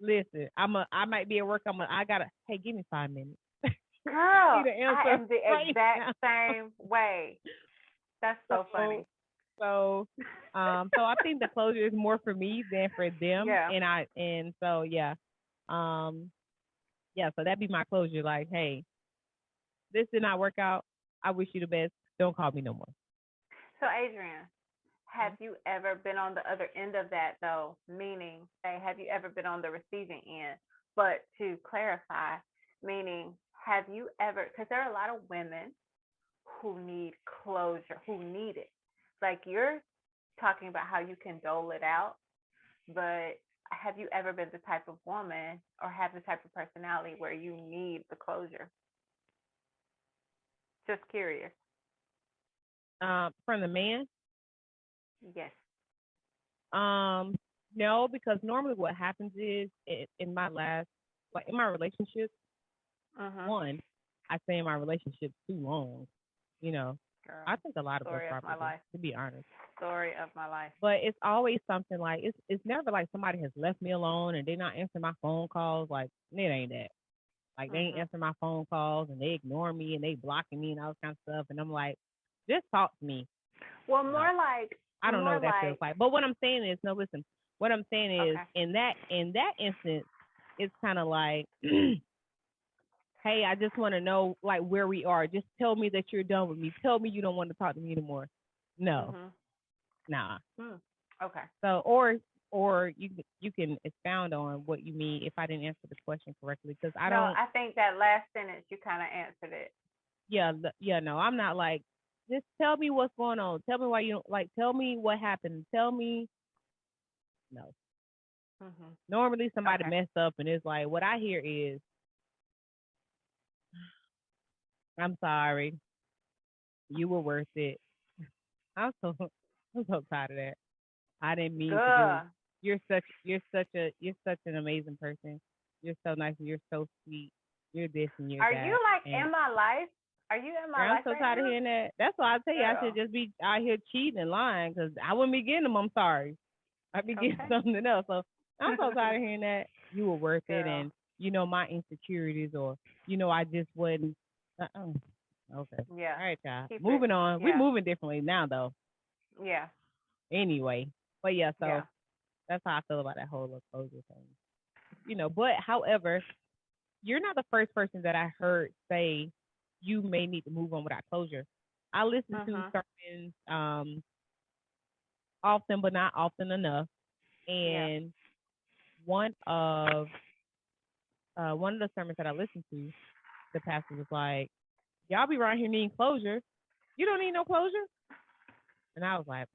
Listen, I might be at work. I gotta. Hey, give me 5 minutes. I girl. need an I answer am the right exact now. same way. That's so So funny. so so I think the closure is more for me than for them, Yeah. and so yeah, um yeah. So that'd be my closure. Like, hey, this did not work out. I wish you the best. Don't call me no more. So Adrian, have you ever been on the other end of that though? Meaning, say, have you ever been on the receiving end? But to clarify, meaning, have you ever? Because there are a lot of women who need closure, who need it. Like you're talking about how you can dole it out, but have you ever been the type of woman or have the type of personality where you need the closure? Just curious. From the man, Yes. um, no, because normally what happens is, in my last, like in my relationship, Mhm. one, I stay in my relationship too long. You know, Girl. I think a lot of us Story of my probably do, life. to be honest. Story of my life. But it's always something like, it's never like somebody has left me alone and they not answering my phone calls. Like, it ain't that. Like, they ain't Mhm. answering my phone calls, and they ignore me, and they blocking me and all this kind of stuff. And I'm like, just talk to me. Well, No, I don't know more what that feels like. like. But what I'm saying is, no, listen. What I'm saying is, Okay. in that instance, it's kind of like, hey, I just want to know like where we are. Just tell me that you're done with me. Tell me you don't want to talk to me anymore. No, Mhm. nah. Mm. Okay. So, or you can expound on what you mean if I didn't answer the question correctly, because I No, don't. I think that last sentence you kind of answered it. Yeah, yeah. No, I'm not like just tell me what's going on. Tell me why you don't like. Tell me what happened. Tell me no. Mhm. Normally somebody Okay. messed up and it's like what I hear is I'm sorry. You were worth it. I'm so I'm so tired of that. I didn't mean to do. Good. You're such an amazing person. You're so nice and you're so sweet. You're this and you're Are you that. like And in my life? Are you in my girl, I'm life so right tired of now? hearing that. That's why I tell you I should Girl. just be out here cheating and lying because I wouldn't be getting them. I'm sorry. I'd be getting Okay. something else. So I'm so tired of hearing that you were worth it Girl. and my insecurities or I just wasn't. Uh-uh. Okay. Yeah. All right, child. Keep it. Moving on. We're Yeah. moving differently now though. Yeah. Anyway, but yeah, Yeah. so that's how I feel about that whole little closure thing. But however, you're not the first person that I heard say you may need to move on without closure. I listen to Mhm. sermons often, but not often enough. Yeah. And one of one of the sermons that I listened to, the pastor was like, "Y'all be around here needing closure. You don't need no closure." And I was like,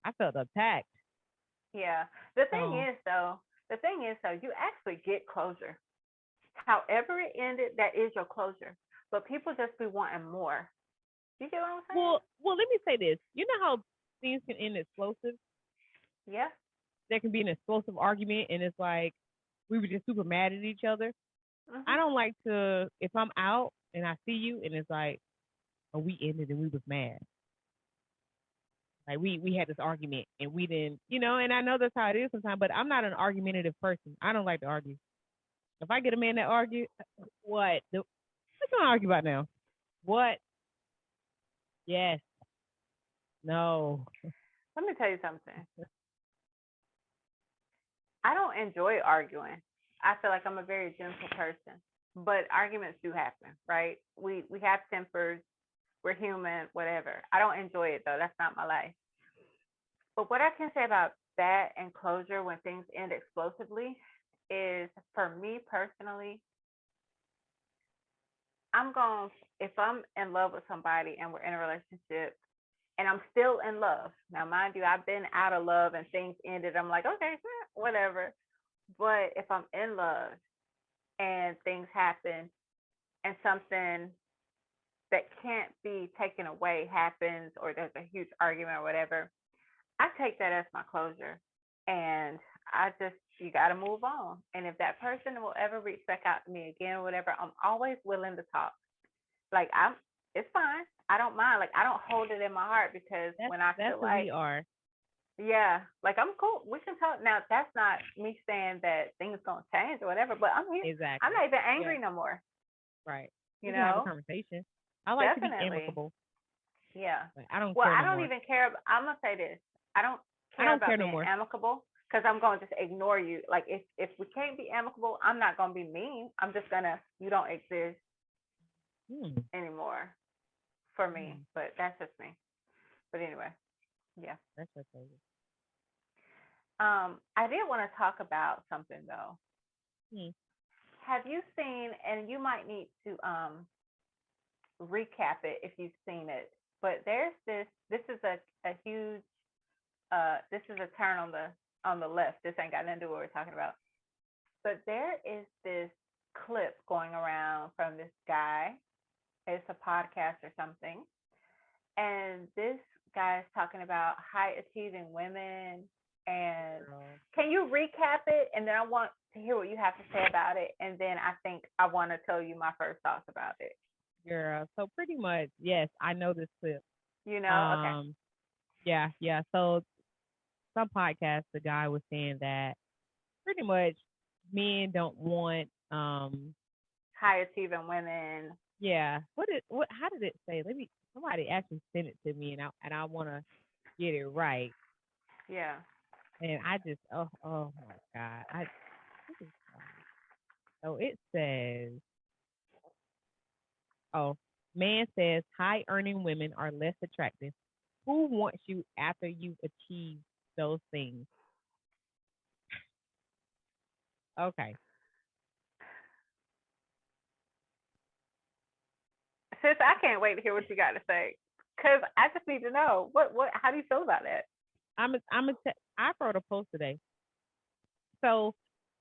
I felt attacked. Yeah. So The thing is though, you actually get closure. However it ended, that is your closure. But people just be wanting more. You get what I'm saying? well, let me say this. You know how things can end explosive? Yeah. There can be an explosive argument, and it's like we were just super mad at each other. I Mhm. don't like to if I'm out and I see you, and it's like, oh, we ended and we was mad. Like we had this argument and we didn't, and I know that's how it is sometimes. But I'm not an argumentative person. I don't like to argue. If I get a man that argue, what? What's gonna argue about now? What? Yes. No. Let me tell you something. I don't enjoy arguing. I feel like I'm a very gentle person, but arguments do happen, right? We have tempers. We're human, whatever. I don't enjoy it though. That's not my life. But what I can say about that and closure when things end explosively is for me personally, I'm going if I'm in love with somebody and we're in a relationship and I'm still in love. Now mind you, I've been out of love and things ended. I'm like, okay, whatever. But if I'm in love and things happen and something that can't be taken away happens or there's a huge argument or whatever, I take that as my closure. And you got to move on. And if that person will ever reach back out to me again or whatever, I'm always willing to talk. Like, it's fine. I don't mind. Like, I don't hold it in my heart because That's when I that's feel who we like, are. yeah, like I'm cool. We can talk. Now, that's not me saying that things going to change or whatever, but I'm here. I'm Exactly. not even Yeah. angry no more, Right. you We can have a know? conversation. I like to be Definitely. amicable. Yeah. But I don't Well, care I no don't more. even care. I'm gonna say this. I don't I care don't care about no being more. amicable because I'm gonna just ignore you. Like if we can't be amicable, I'm not gonna be mean. I'm just gonna you don't exist Hmm. anymore for me. Hmm. But that's just me. But anyway, yeah. That's so crazy. I did want to talk about something though. Hmm. Have you seen? And you might need to recap it if you've seen it. But there's this. This is a huge. This is a turn on the left. This ain't got nothing to do with what we're talking about. But there is this clip going around from this guy. It's a podcast or something. And this guy is talking about high achieving women. And Girl. can you recap it? And then I want to hear what you have to say about it. And then I think I want to tell you my first thoughts about it. Girl. So pretty much, yes, I know this clip. You know? Okay. Um, yeah, yeah. So some podcast, the guy was saying that pretty much men don't want High achieving women. yeah. What how did it say? Let me somebody actually sent it to me and I wanna get it right. Yeah. And I just oh my God. This is so it says oh man says high earning women are less attractive. Who wants you after you've achieved those things? Okay. Sis, I can't wait to hear what you got to say. Cause I just need to know how do you feel about it? I wrote a post today. So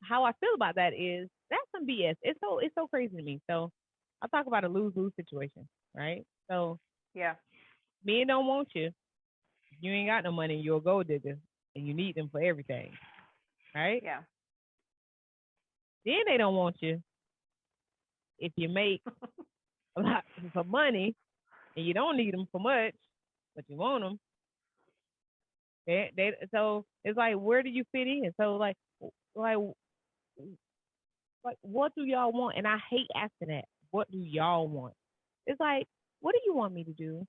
how I feel about that is that's some BS. It's so crazy to me. So I'll talk about a lose-lose situation, right? So Yeah, men don't want you. You ain't got no money. You're a gold digger, and you need them for everything, right? yeah. Then they don't want you if you make a lot for money and you don't need them for much, but you want them. So it's like, where do you fit in? So like what do y'all want? And I hate asking that. What do y'all want? It's like, what do you want me to do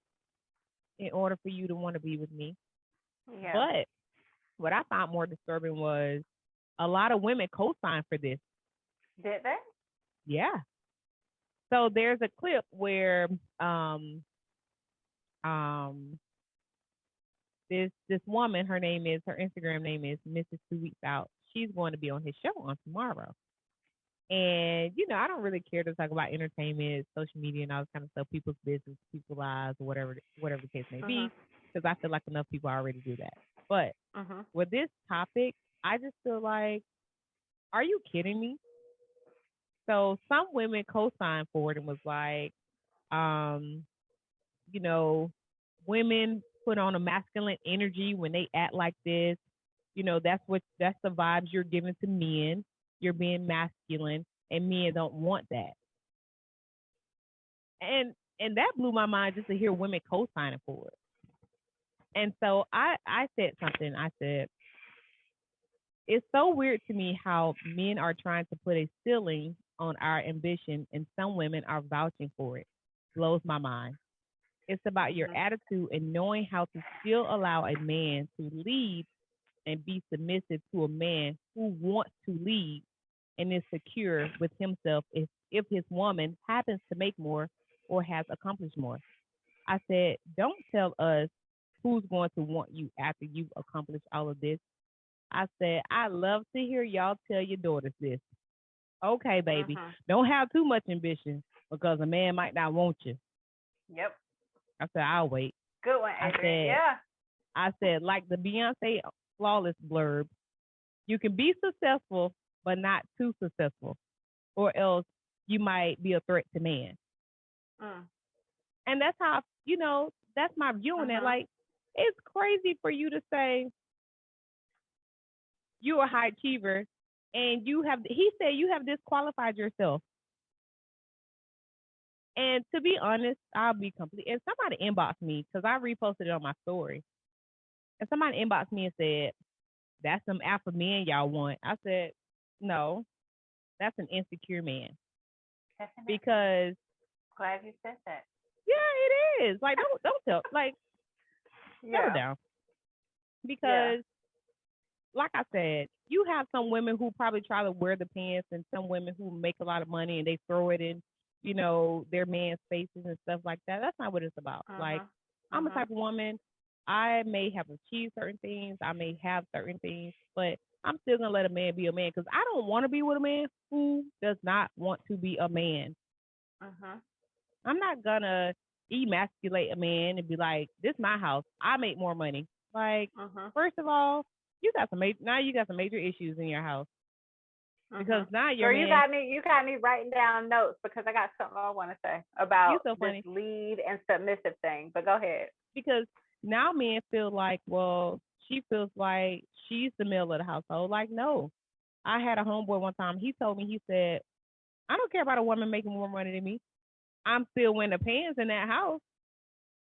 in order for you to want to be with me? Yeah. But what I found more disturbing was a lot of women co-sign for this. Did they? Yeah. So there's a clip where um um this woman, her Instagram name is Mrs. 2 Weeks Out. She's going to be on his show on tomorrow. And, I don't really care to talk about entertainment, social media, and all this kind of stuff, people's business, people's lives, or whatever the case may Mhm. be, because I feel like enough people already do that. But Mhm. with this topic, I just feel like, are you kidding me? So some women co-signed for it and was like, um, you know, women put on a masculine energy when they act like this. That's the vibes you're giving to men. You're being masculine, and men don't want that. And that blew my mind just to hear women co-signing for it. And so I said something. I said, it's so weird to me how men are trying to put a ceiling on our ambition, and some women are vouching for it. Blows my mind. It's about your Mhm. attitude and knowing how to still allow a man to lead and be submissive to a man who wants to lead and is secure with himself if his woman happens to make more or has accomplished more. I said, don't tell us who's going to want you after you've accomplished all of this. I said, I love to hear y'all tell your daughters this. Okay, baby, Mhm. don't have too much ambition because a man might not want you. Yep. I said, I'll wait. Good one, I Adrian. said, Yeah. I said, like the Beyonce flawless blurb, you can be successful, but not too successful, or else you might be a threat to man. Mm. And that's how, that's my view on it. Mhm. Like, it's crazy for you to say you're a high achiever and he said you have disqualified yourself. And to be honest, I'll be complete. And somebody inboxed me because I reposted it on my story. And somebody inboxed me and said, that's some alpha men y'all want. I said, no, that's an insecure man. Definitely. Because Glad you said that. yeah, it is. Like, don't tell, like, settle Yeah. down. Yeah. Because like I said, you have some women who probably try to wear the pants, and some women who make a lot of money and they throw it in, their man's faces and stuff like that. That's not what it's about. Like, Mhm. I'm a Mhm. type of woman. I may have achieved certain things. I may have certain things, but I'm still gonna let a man be a man because I don't want to be with a man who does not want to be a man. Mhm. I'm not gonna emasculate a man and be like, "This is my house. I make more money." Like, Mhm. first of all, you got some major issues in your house because Mhm. now your Girl, man, you got me writing down notes because I got something I want to say you about so this funny lead and submissive thing. But go ahead. because now men feel like, well, she feels like she's the male of the household. Like, no, I had a homeboy one time. He told me, he said, I don't care about a woman making more money than me. I'm still winning the pants in that house.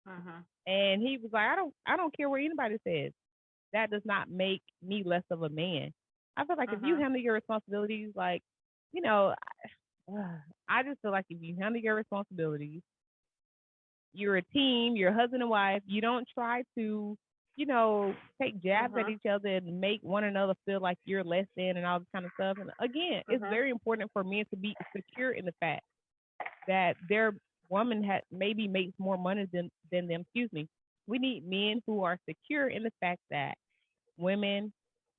Mhm. And he was like, I don't care what anybody says. That does not make me less of a man. I feel like if you Mhm. handle your responsibilities, like, you know, I just feel like if you handle your responsibilities, you're a team, you're husband and wife. You don't try to, take jabs at Mhm. each other and make one another feel like you're less than and all this kind of stuff. And again, it's Mhm. very important for men to be secure in the fact that their woman maybe makes more money than them. Excuse me. We need men who are secure in the fact that women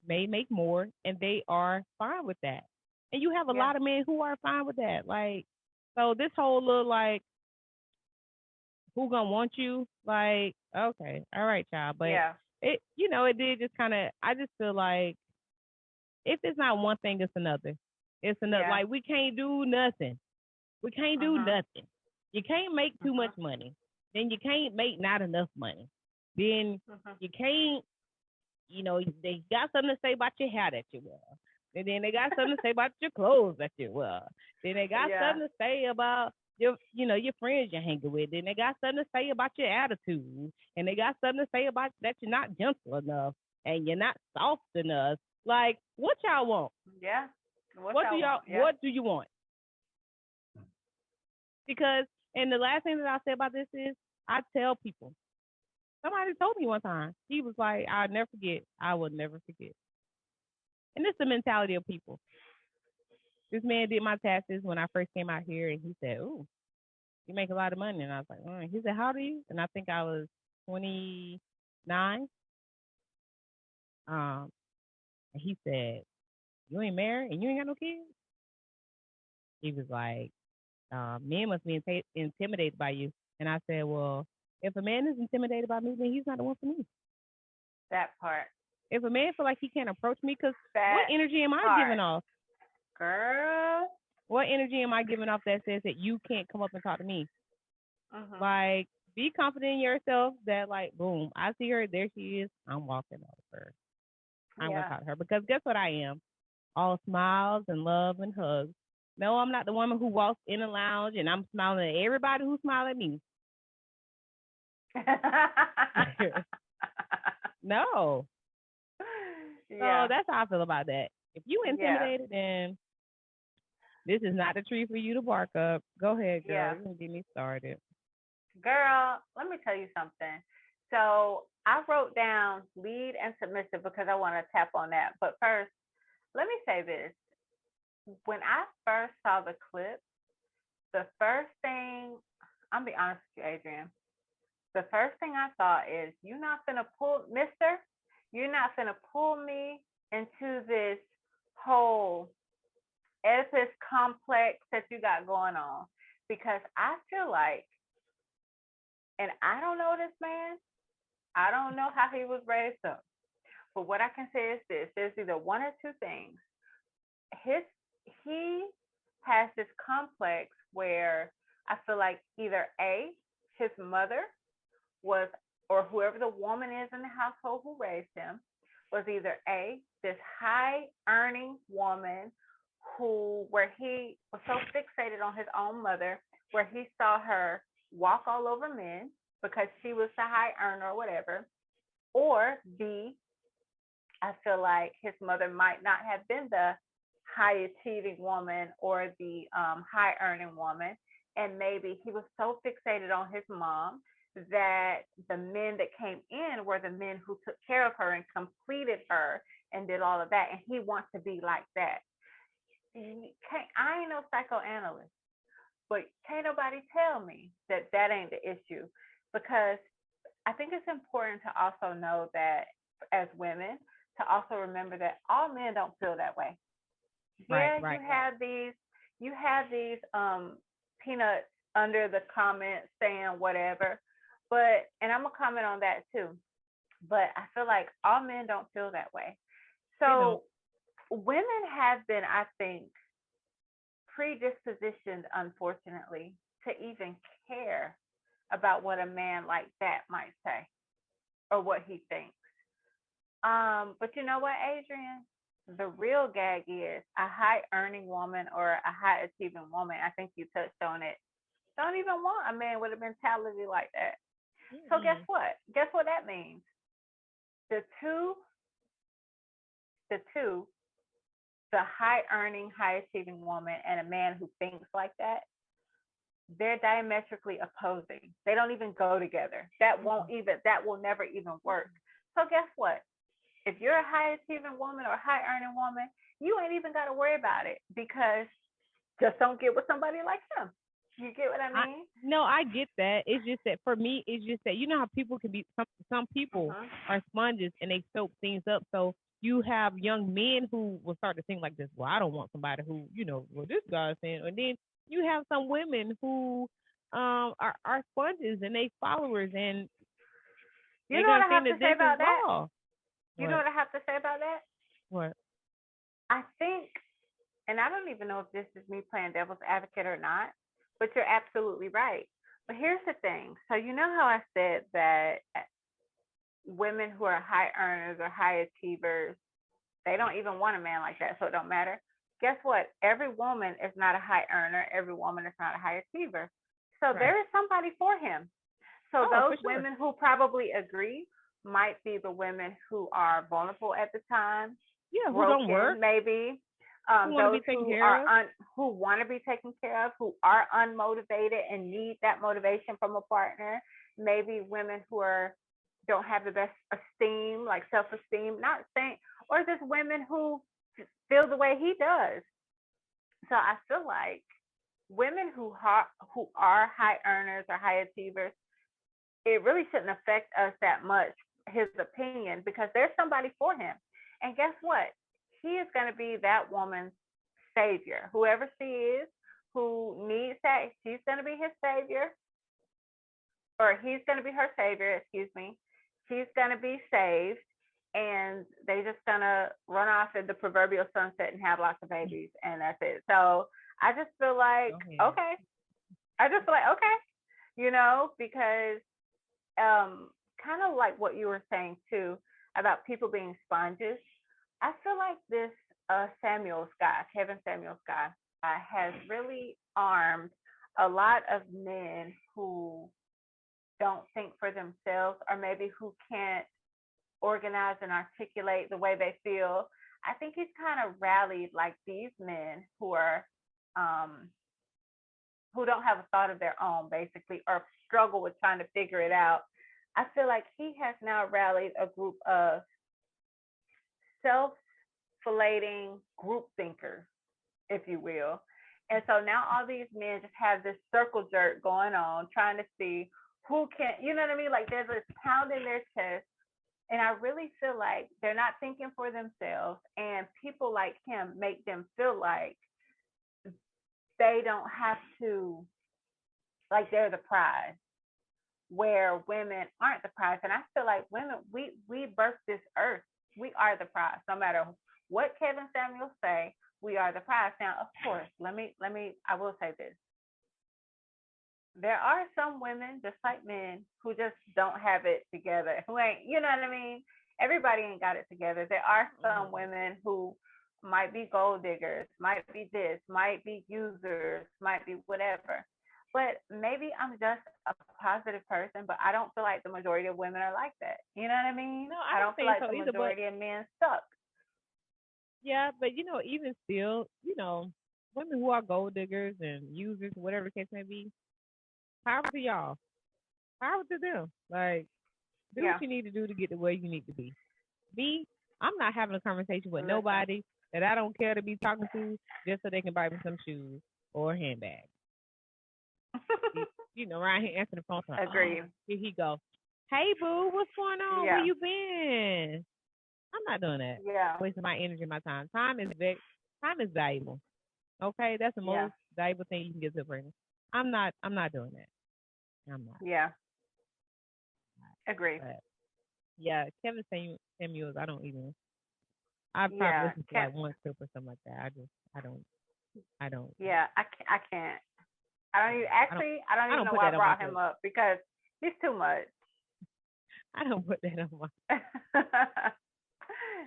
may make more and they are fine with that. And you have a Yeah. lot of men who are fine with that. Like, so this whole little like who gonna want you? Like, okay, all right, child. But Yeah. it did just kind of. I just feel like if it's not one thing, it's another. It's another. Yeah. Like we can't do nothing. We can't do Mhm. nothing. You can't make too much Mhm. money. Then you can't make not enough money. Then Mhm. you can't. They got something to say about your hair that you wear. And then they got something to say about your clothes that you wear. Then they got Yeah. something to say about your friends you're hanging with. Then they got something to say about your attitude. And they got something to say about that you're not gentle enough and you're not soft enough. Like, what y'all want? Yeah. What What do y'all y'all want? Yeah. what do you want? Because and the last thing that I'll say about this is I tell people. Somebody told me one time. He was like, I'll never forget. I will never forget. And this is the mentality of people. This man did my taxes when I first came out here, and he said, "Ooh, you make a lot of money." And I was like, He said, "How old are you?" And I think I was 29. And he said, "You ain't married and you ain't got no kids." He was like, "Men must be intimidated by you." And I said, "Well, if a man is intimidated by me, then he's not the one for me. That part. If a man feel like he can't approach me, because what That energy am I giving part. off? Girl. What energy am I giving off that says that you can't come up and talk to me? Mhm. Like, be confident in yourself that, like, boom, I see her, there she is. I'm walking over. I'm going to Yeah. talk to her because guess what I am? All smiles and love and hugs. No, I'm not the woman who walks in the lounge and I'm smiling at everybody who smiles at me. No. So Yeah. that's how I feel about that. If you Yeah. intimidated, then this is not the tree for you to bark up. Go ahead, girl. Yeah. You can get me started. Girl, let me tell you something. So I wrote down lead and submissive because I want to tap on that. But first, let me say this. When I first saw the clip, the first thing, I'm be honest with you, Adrian. The first thing I thought is, you're not gonna pull, Mister. You're not gonna pull me into this whole Oedipus complex that you got going on, because I feel like, and I don't know this man. I don't know how he was raised up. But what I can say is this: there's either one or two things. His he has this complex where I feel like either A, his mother was, or whoever the woman is in the household who raised him, was either A, this high earning woman who, where he was so fixated on his own mother, where he saw her walk all over men because she was the high earner or whatever, or B, I feel like his mother might not have been the high achieving woman or the high earning woman. And maybe he was so fixated on his mom that the men that came in were the men who took care of her and completed her and did all of that. And he wants to be like that. I ain't no psychoanalyst, but can't nobody tell me that that ain't the issue, because I think it's important to also know that as women, to also remember that all men don't feel that way. Right, Yeah, right. you have these peanuts under the comments saying whatever, but and I'm gonna comment on that too. But I feel like all men don't feel that way. They don't. So women have been, I think, predispositioned, unfortunately, to even care about what a man like that might say or what he thinks. But you know what, Adrian? The real gag is a high earning woman or a high achieving woman. I think you touched on it. Don't even want a man with a mentality like that. So guess Mm-mm. what? Guess what that means? The two, the two, the high earning, high achieving woman and a man who thinks like that, they're diametrically opposing. They don't even go together. That will never even work. So guess what? If you're a high achieving woman or a high earning woman, you ain't even got to worry about it, because just don't get with somebody like him. You get what I I mean? no, I get that. It's just that for me, it's just that you know how people can be. Some people Mhm. are sponges and they soak things up. So you have young men who will start to think like this. Well, I don't want somebody who well this guy's saying, and then you have some women who are sponges and they followers and You they're know what gonna I think have to that say this is about that? raw. You know What? what I have to say about that? What? I think, and I don't even know if this is me playing devil's advocate or not, but you're absolutely right. But here's the thing. So you know how I said that women who are high earners or high achievers, they don't even want a man like that, so it don't matter. Guess what? Every woman is not a high earner. Every woman is not a high achiever. So Right. there is somebody for him. So Oh, those for sure. women who probably agree might be the women who are vulnerable at the time, Yeah, who don't broken work, maybe, who want to be those taken care of. who want to be taken care of, who are unmotivated and need that motivation from a partner. Maybe women who are don't have the best esteem, like self-esteem. Not saying, or just women who feel the way he does. So I feel like women who are high earners or high achievers, it really shouldn't affect us that much, his opinion, because there's somebody for him. And guess what? He is going to be that woman's savior. Whoever she is who needs that, she's going to be his savior, or he's going to be her savior, excuse me. She's going to be saved, and they just going to run off in the proverbial sunset and have lots of babies, and that's it. So I just feel like, Go ahead. okay. I just feel like, okay, because kind of like what you were saying too about people being sponges. I feel like this Samuels guy, Kevin Samuels guy, has really armed a lot of men who don't think for themselves, or maybe who can't organize and articulate the way they feel. I think he's kind of rallied like these men um, who don't have a thought of their own, basically, or struggle with trying to figure it out. I feel like he has now rallied a group of self filleting group thinkers, if you will. And so now all these men just have this circle jerk going on, trying to see who can, you know what I mean? Like there's this pound in their chest. And I really feel like they're not thinking for themselves. And people like him make them feel like they don't have to, like they're the prize, where women aren't the prize. And I feel like women, we birth this earth. We are the prize. No matter what Kevin Samuels say, we are the prize. Now, of course, I will say this. There are some women, just like men, who just don't have it together. Who ain't, you know what I mean? Everybody ain't got it together. There are some Mm-hmm. women who might be gold diggers, might be this, might be users, might be whatever. But maybe I'm just a positive person, but I don't feel like the majority of women are like that. You know what I mean? No, I I don't don't feel think like so the either. But majority of men suck. yeah, but even still, women who are gold diggers and users, whatever the case may be, power to y'all. Power to them. Like, do what Yeah, you need to do to get to where you need to be. Me, I'm not having a conversation with listen. nobody that I don't care to be talking to just so they can buy me some shoes or a handbag. Around here answering the phone, like, oh, Agreed. here he go. Hey, boo, what's going on? Where Yeah, you been? I'm not doing that. yeah, Wasting my energy, my time. Time is valuable. Okay, that's the yeah, most valuable thing you can give to a person. I'm not. I'm not doing that. I'm not. yeah. Agreed. But yeah, Samuels. I don't even. I've probably Yeah, listened to can like one clip or something like that. I don't. I don't. yeah, I can't. I don't even I don't. I don't I even don't know put why I that on brought him myself. up because he's too much. I don't put that on my.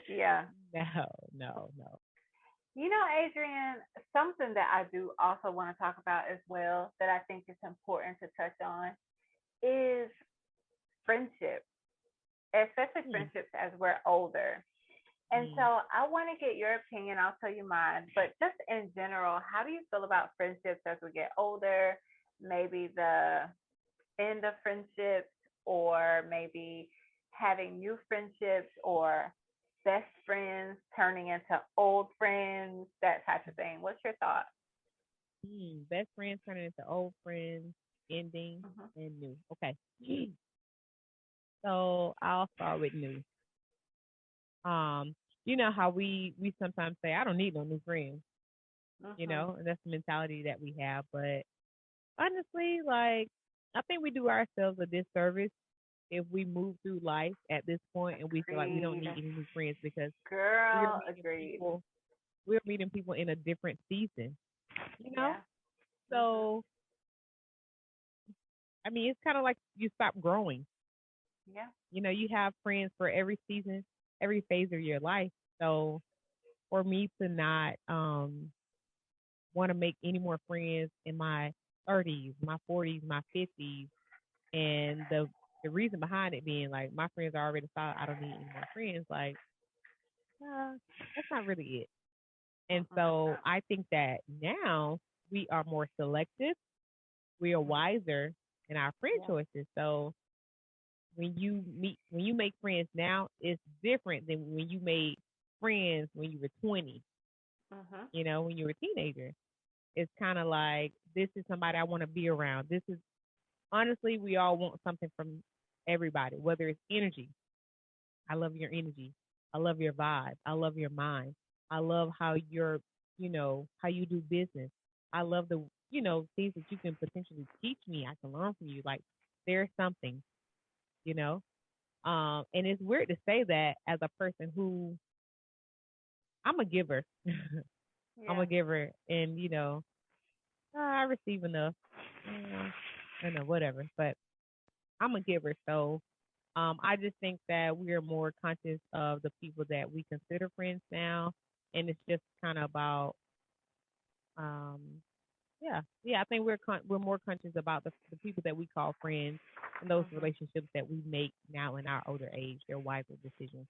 Yeah. No, no, no. Adrian, something that I do also want to talk about as well that I think is important to touch on is friendship, especially Mm, friendships as we're older. And so mm. I want to get your opinion. I'll tell you mine. But just in general, how do you feel about friendships as we get older? Maybe the end of friendships, or maybe having new friendships, or best friends turning into old friends, that type of thing. What's your thought? Best friends turning into old friends, ending Mm-hmm. and new. Okay. So I'll start with new. You know how we sometimes say, I don't need no new friends, Mm-hmm. and that's the mentality that we have. But honestly, like I think we do ourselves a disservice if we move through life at this point and we feel like we don't Agreed. need any new friends because we are Girl, meeting agreed. people we're meeting people in a different season, you know? Yeah. Mhm. So I mean it's kinda like you stop growing. Yeah. You have friends for every season, every phase of your life. So for me to not want to make any more friends in my 30s, my 40s, my 50s, and the reason behind it being like my friends are already solid. I don't need any more friends. Like, uh, that's not really it. And Mm-mm, it's so not. I think that now we are more selective. We are Mhm. wiser in our friend Yeah. choices. So when you make friends now, it's different than when you made friends when you were 20. Mhm. When you were a teenager. It's kind of like this is somebody I want to be around. This is honestly, we all want something from everybody, whether it's energy. I love your energy. I love your vibe. I love your mind. I love how how you do business. I love things that you can potentially teach me. I can learn from you. Like there's something, you know. And it's weird to say that as a person who I'm a giver. I'm Yeah. a giver, and I receive enough. I know, whatever. But I'm a giver, so I just think that we are more conscious of the people that we consider friends now, and it's just kind of about, um, yeah, yeah. I think we're more conscious about the people that we call friends and those Mhm. relationships that we make now in our older age. They're wiser decisions.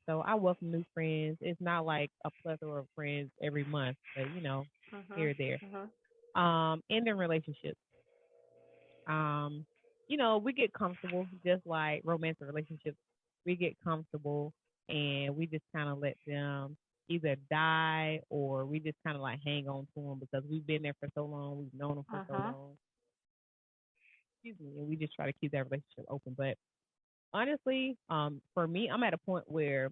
So I welcome new friends. It's not like a plethora of friends every month, but here Mhm. or there. Mhm. And in relationships. Um, we get comfortable just like romantic relationships. We get comfortable and we just kind of let them either die or we just kind of like hang on to them because we've been there for so long, we've known them for so Mhm. long. Excuse me, and we just try to keep that relationship open. But honestly, for me, I'm at a point where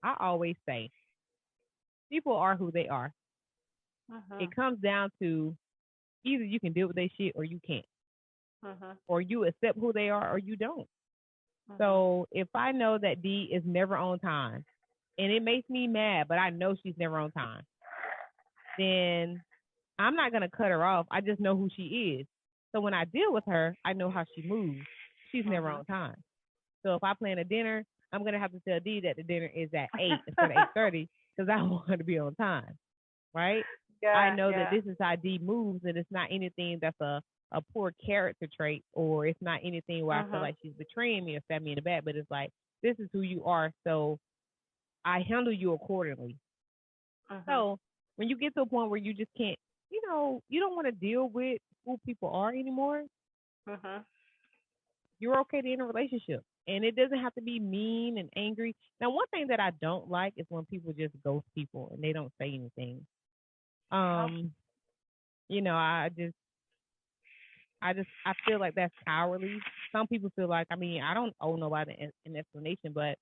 I always say people are who they are. It Mhm. comes down to either you can deal with their shit or you can't, Mhm. or you accept who they are or you don't. Mhm. So if I know that D is never on time and it makes me mad, but I know she's never on time, then I'm not gonna cut her off. I just know who she is. So when I deal with her, I know how she moves. She's never Mhm. on time. So if I plan a dinner, I'm gonna have to tell D that the dinner is at 8 instead of 8:30 because I want her to be on time, right? I Yeah. know that Yeah. this is how D moves, and it's not anything that's a poor character trait, or it's not anything where I feel Mhm. like she's betraying me or stabbing me in the back. But it's like this is who you are, so I handle you accordingly. Mhm. So when you get to a point where you just can't, you don't want to deal with who people are anymore, Mhm. you're okay to end a relationship. And it doesn't have to be mean and angry. Now, one thing that I don't like is when people just ghost people and they don't say anything. Yeah. Um, I feel like that's cowardly. Some people feel like, I mean, I don't owe nobody an explanation, but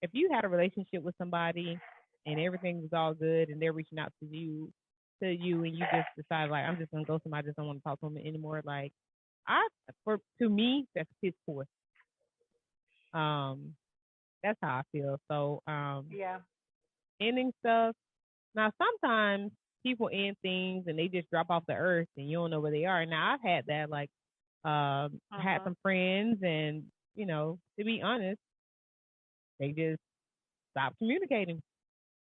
if you had a relationship with somebody and everything was all good and they're reaching out to you and you just decide like I'm just gonna go somebody, I just don't want to talk to them anymore. Like I for to me that's piss poor. Um, that's how I feel. So Yeah. ending stuff. Now sometimes people end things and they just drop off the earth and you don't know where they are. Now I've had that like had Mhm. some friends and to be honest, they just stopped communicating,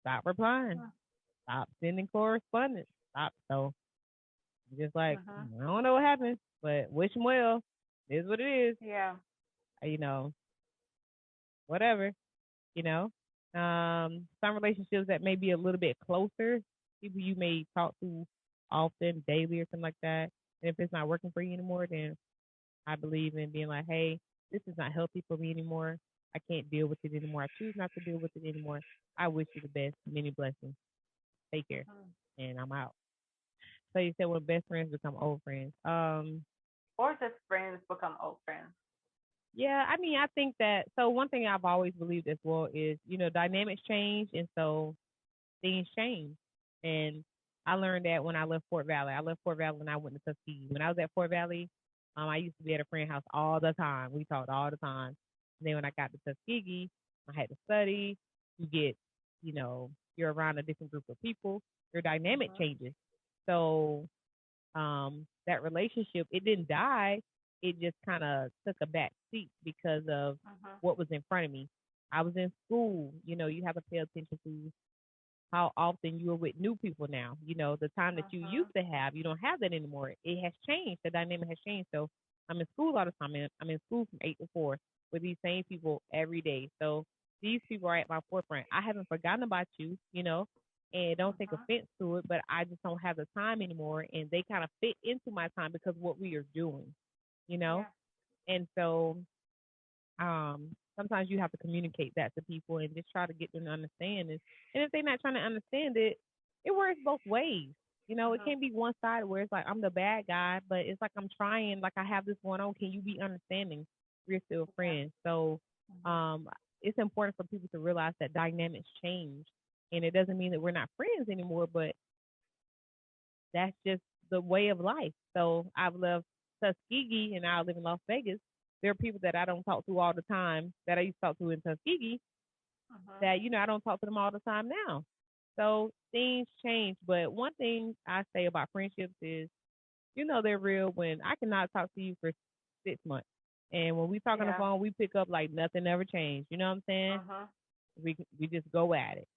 stopped replying, stop sending correspondence. Stop. So just like Mhm. I don't know what happened, but wish them well. It is what it is. Yeah. You know, whatever. You know, some relationships that may be a little bit closer, people you may talk to often, daily, or something like that. And if it's not working for you anymore, then I believe in being like, hey, this is not healthy for me anymore. I can't deal with it anymore. I choose not to deal with it anymore. I wish you the best. Many blessings. Take care. Mhm. And I'm out. So you said when best friends become old friends. Or just friends become old friends. Yeah, I mean, I think that. So one thing I've always believed as well is, dynamics change, and so things change, and I learned that when I left Fort Valley. I left Fort Valley when I went to Tuskegee. When I was at Fort Valley, I used to be at a friend house all the time. We talked all the time. And then when I got to Tuskegee, I had to study. You get, you're around a different group of people. Your dynamic Mhm. changes. So that relationship, it didn't die. It just kind of took a back seat because of Mhm. what was in front of me. I was in school. You have to pay attention to how often you're with new people now. The time that you used Mhm. to have, you don't have that anymore. It has changed. The dynamic has changed. So I'm in school all the time. I'm in school from 8 to 4 with these same people every day. So these people are at my forefront. I haven't forgotten about you, and don't take Mhm. offense to it, but I just don't have the time anymore. And they kind of fit into my time because of what we are doing, you know? Yeah. And so sometimes you have to communicate that to people and just try to get them to understand it. And if they're not trying to understand it, it works both ways. It Mhm. can't be one side where it's like I'm the bad guy, but it's like I'm trying, like I have this going on. Can you be understanding? We're still Yeah. friends. So Mhm. um it's important for people to realize that dynamics change. And it doesn't mean that we're not friends anymore, but that's just the way of life. So I've left Tuskegee and now I live in Las Vegas. There are people that I don't talk to all the time that I used to talk to in Tuskegee Mhm. that, I don't talk to them all the time now. So things change. But one thing I say about friendships is, they're real when I cannot talk to you for 6 months. And when we talk on the Yeah. phone, we pick up like nothing ever changed. You know what I'm saying? Mhm. We just go at it.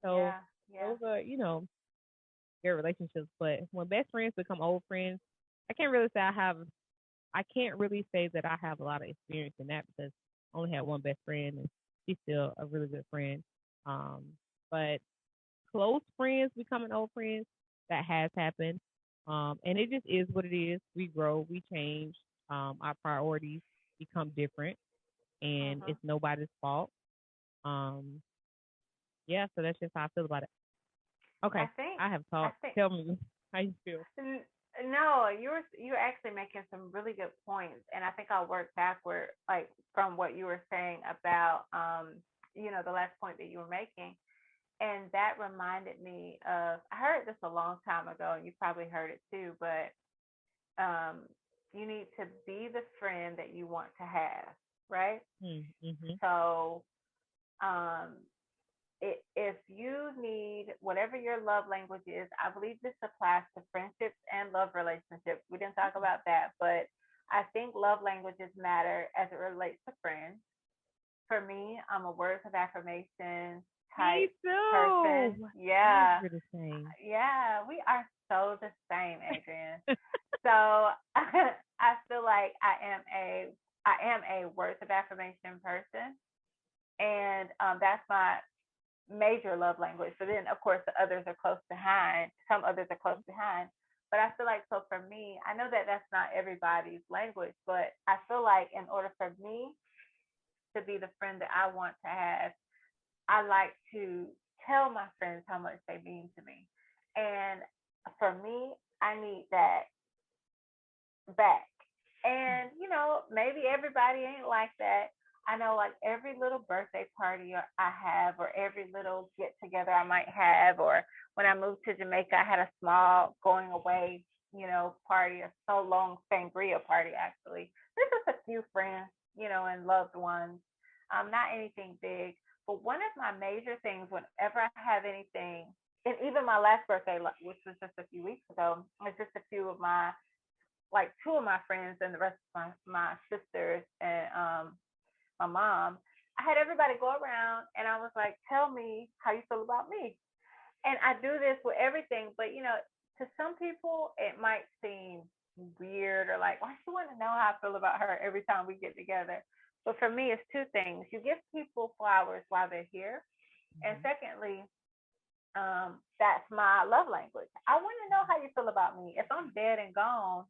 So Yeah. Yeah. those are, good relationships. But when best friends become old friends, I can't really say I can't really say that I have a lot of experience in that because I only had one best friend and she's still a really good friend. Um, but close friends becoming old friends, that has happened. And it just is what it is. We grow, we change, our priorities become different and Mhm. it's nobody's fault. Um, yeah, so that's just how I feel about it. I Okay. think. I have I talked. think. Tell me how you feel. N- No, you're actually making some really good points, and I think I'll work backward, like from what you were saying about, the last point that you were making, and that reminded me of I heard this a long time ago, and you probably heard it too, but um, you need to be the friend that you want to have, right? Mm-hmm. So, um, if you need whatever your love language is, I believe this applies to friendships and love relationships. We didn't talk about that, but I think love languages matter as it relates to friends. For me, I'm a words of affirmation Me type person. too. I Yeah. we're the same. Yeah, we are so the same, Adrian. So I feel like I am a words of affirmation person, and that's my major love language. So then, of course, the others are close behind. Some others are close behind. But I feel like, so for me, I know that that's not everybody's language, but I feel like in order for me to be the friend that I want to have, I like to tell my friends how much they mean to me. And for me, I need that back. And, maybe everybody ain't like that. I know, like, every little birthday party I have, or every little get together I might have, or when I moved to Jamaica, I had a small going away, party, a so long sangria party, actually. There's just a few friends, and loved ones, not anything big. But one of my major things, whenever I have anything, and even my last birthday, which was just a few weeks ago, was just a few of my like two of my friends and the rest of my sisters and my mom, I had everybody go around and I was like, tell me how you feel about me. And I do this with everything, but to some people it might seem weird or like, why she want to know how I feel about her every time we get together. But for me, it's two things. You give people flowers while they're here. And Mm-hmm. secondly, that's my love language. I want to know how you feel about me. If I'm dead and gone,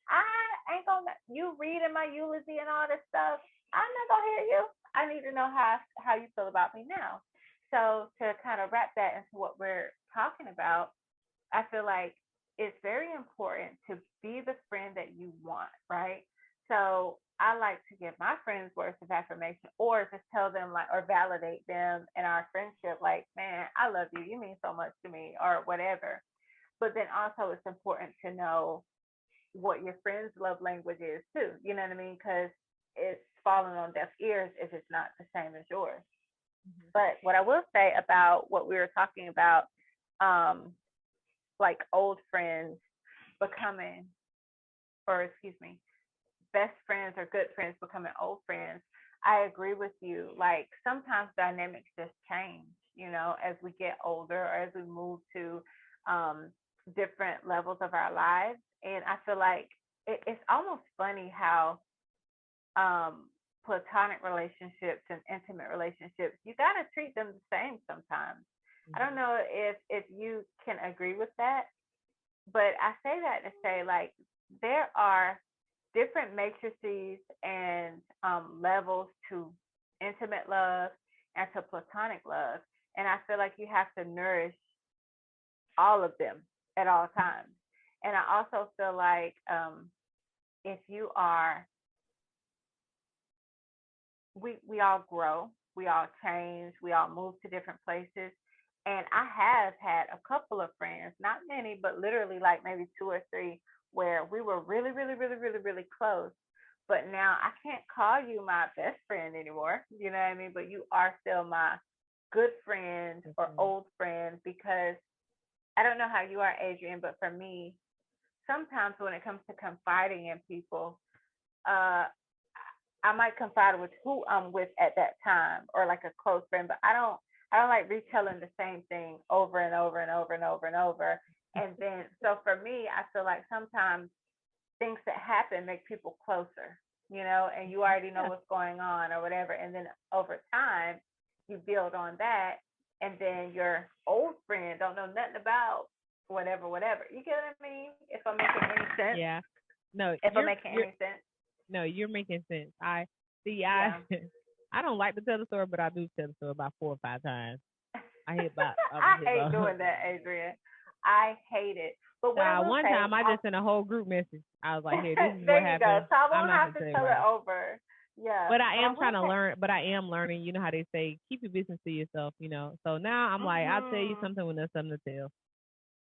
I ain't gonna you reading my eulogy and all this stuff. I'm not gonna hear you. I need to know how you feel about me now. So to kind of wrap that into what we're talking about, I feel like it's very important to be the friend that you want, right? So I like to give my friends words of affirmation or just tell them like or validate them in our friendship like, man, I love you. You mean so much to me or whatever. But then also it's important to know what your friend's love language is too. You know what I mean? Because it's falling on deaf ears if it's not the same as yours. Mhm. But what I will say about what we were talking about, um, like old friends becoming, or excuse me, best friends or good friends becoming old friends, I agree with you. Like sometimes dynamics just change, as we get older or as we move to um, different levels of our lives. And I feel like it's almost funny how um, platonic relationships and intimate relationships, you got to treat them the same sometimes. I don't Mhm. know if you can agree with that, but I say that to say like there are different matrices and levels to intimate love and to platonic love, and I feel like you have to nourish all of them at all times. And I also feel like if you are, we all grow, we all change, we all move to different places. And I have had a couple of friends, not many, but literally like maybe two or three, where we were really, really, really, really, really close. But now I can't call you my best friend anymore. You know what I mean? But you are still my good friend Good or friend. old friend because I don't know how you are, Adrian, but for me, sometimes when it comes to confiding in people, uh, I might confide with who I'm with at that time or like a close friend, but I don't like retelling the same thing over and over and over and over and over. And then so for me, I feel like sometimes things that happen make people closer, and you already know Yeah. what's going on or whatever. And then over time, you build on that, and then your old friend don't know nothing about whatever, whatever. You get what I mean? If I'm making any sense. Yeah. No, If I'm making you're any sense. no, you're making sense. I see. I Yeah. I don't like to tell the story, but I do tell the story about 4 or 5 times. I hit about I hit hate about. doing that, Adrian. I hate it. But what I will One say, time I just sent a whole group message. I was like, "Hey, this is what there you go. happened. So I I'm won't not have gonna to tell tell it everybody, over. Yeah. but I But I am will trying to say, learn. But I am learning. You know how they say, keep your business to yourself. So now I'm like, I'll tell you mhm. something when there's something to tell.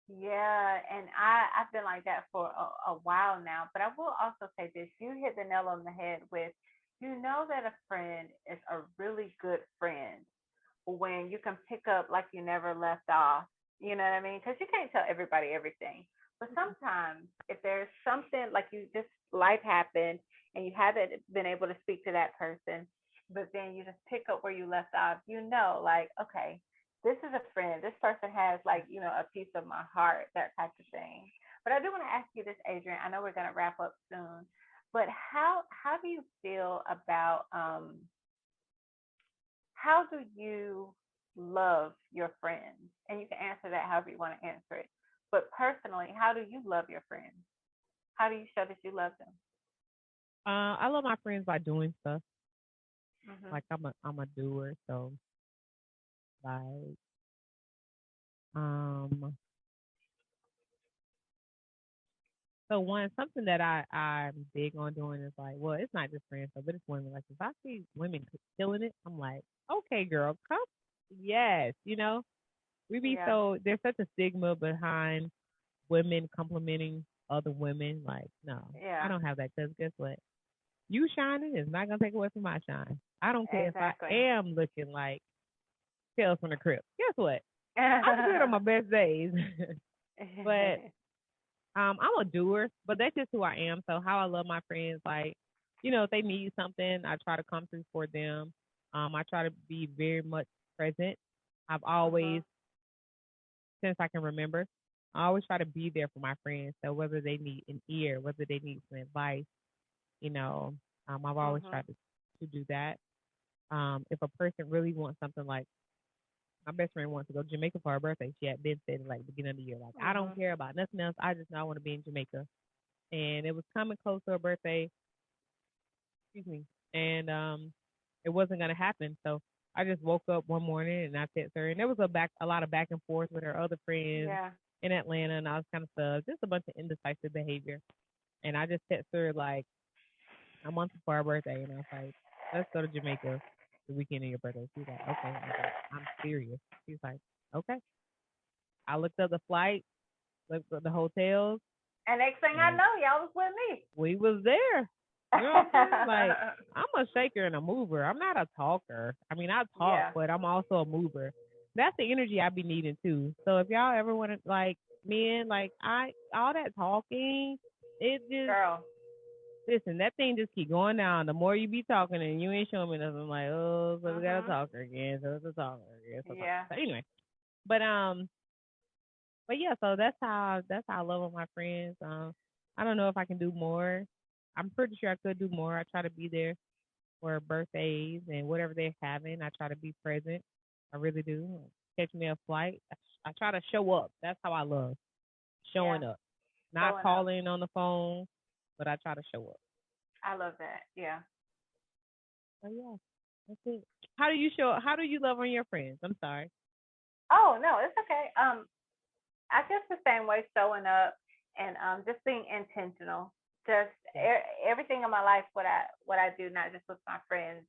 Yeah, and I've been like that for a while now. But I will also say this: you hit the nail on the head with, that a friend is a really good friend when you can pick up like you never left off. You know what I mean? Because you can't tell everybody everything. But sometimes if there's something like you just life happened and you haven't been able to speak to that person, but then you just pick up where you left off, like, okay, this is a friend. This person has like, a piece of my heart, that type of thing. But I do want to ask you this, Adrian. I know we're gonna wrap up soon, but how do you feel about how do you love your friends? And you can answer that however you want to answer it. But personally, how do you love your friends? How do you show that you love them? I love my friends by doing stuff. Mhm. Like I'm a doer. So like um So one something that I'm big on doing is like, well, it's not just friends, but it's women. Like if I see women killing it, I'm like, okay, girl, come, yes, we be Yeah. so there's such a stigma behind women complimenting other women. Like, no, I Yeah. don't have that because guess what? You shining is not gonna take away from my shine. I don't care if I Exactly. am looking like Tales from the Crypt. Guess what? I'm good on my best days, but I'm a doer, but that's just who I am. So how I love my friends, like, if they need something, I try to come through for them. I try to be very much present. I've always, Mhm. since I can remember, I always try to be there for my friends. So whether they need an ear, whether they need some advice, you know, I've always Mhm. tried to do that. If a person really wants something, like my best friend wants to go to Jamaica for her birthday, she had been said it like beginning of the year, like I don't Mhm. care about nothing else. I just know I want to be in Jamaica, and it was coming close to her birthday. Excuse me, and it wasn't gonna happen. So I just woke up one morning and I texted her, and there was a lot of back and forth with her other friends Yeah. in Atlanta, and all this kind of stuff, just a bunch of indecisive behavior. And I just texted her like, a month before our birthday, and I was like, let's go to Jamaica the weekend of your birthday. She was like, okay. I was like, I'm serious. She's like, okay. I looked up the flight, looked up the hotels, And next thing I and know, y'all was with me. we was there. You know what I'm saying? Like, I'm a shaker and a mover. I'm not a talker. I mean, I talk, Yeah, but I'm also a mover. That's the energy I be needing too. So if y'all ever want to, like, men, like, all that talking, it just, girl. listen, that thing just keep going down. The more you be talking and you ain't showing me nothing, I'm like, oh, so we gotta Mhm. talk again. So it's a talker again. So, Yeah. so anyway, but but yeah, so that's how I love all my friends. I don't know if I can do more. I'm pretty sure I could do more. I try to be there for birthdays and whatever they're having. I try to be present. I really do. Catch me a flight. I try to show up. That's how I love Yeah. showing up. Not Showing up. calling on the phone, but I try to show up. I love that. Yeah. So yeah, that's it. How do you show? How do you love on your friends? I'm sorry. Oh no, it's okay. I guess the same way, showing up and just being intentional. Just Yeah. everything in my life, what I do, not just with my friends.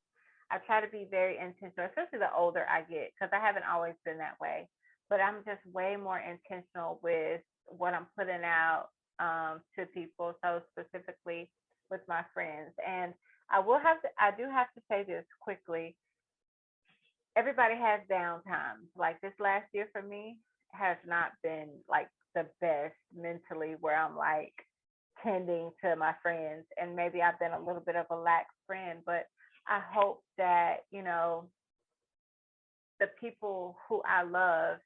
I try to be very intentional, especially the older I get, because I haven't always been that way. But I'm just way more intentional with what I'm putting out to people. So specifically with my friends, and I do have to say this quickly. Everybody has downtimes. Like this last year for me has not been like the best mentally, where I'm like tending to my friends, and maybe I've been a little bit of a lax friend, but I hope that, the people who I love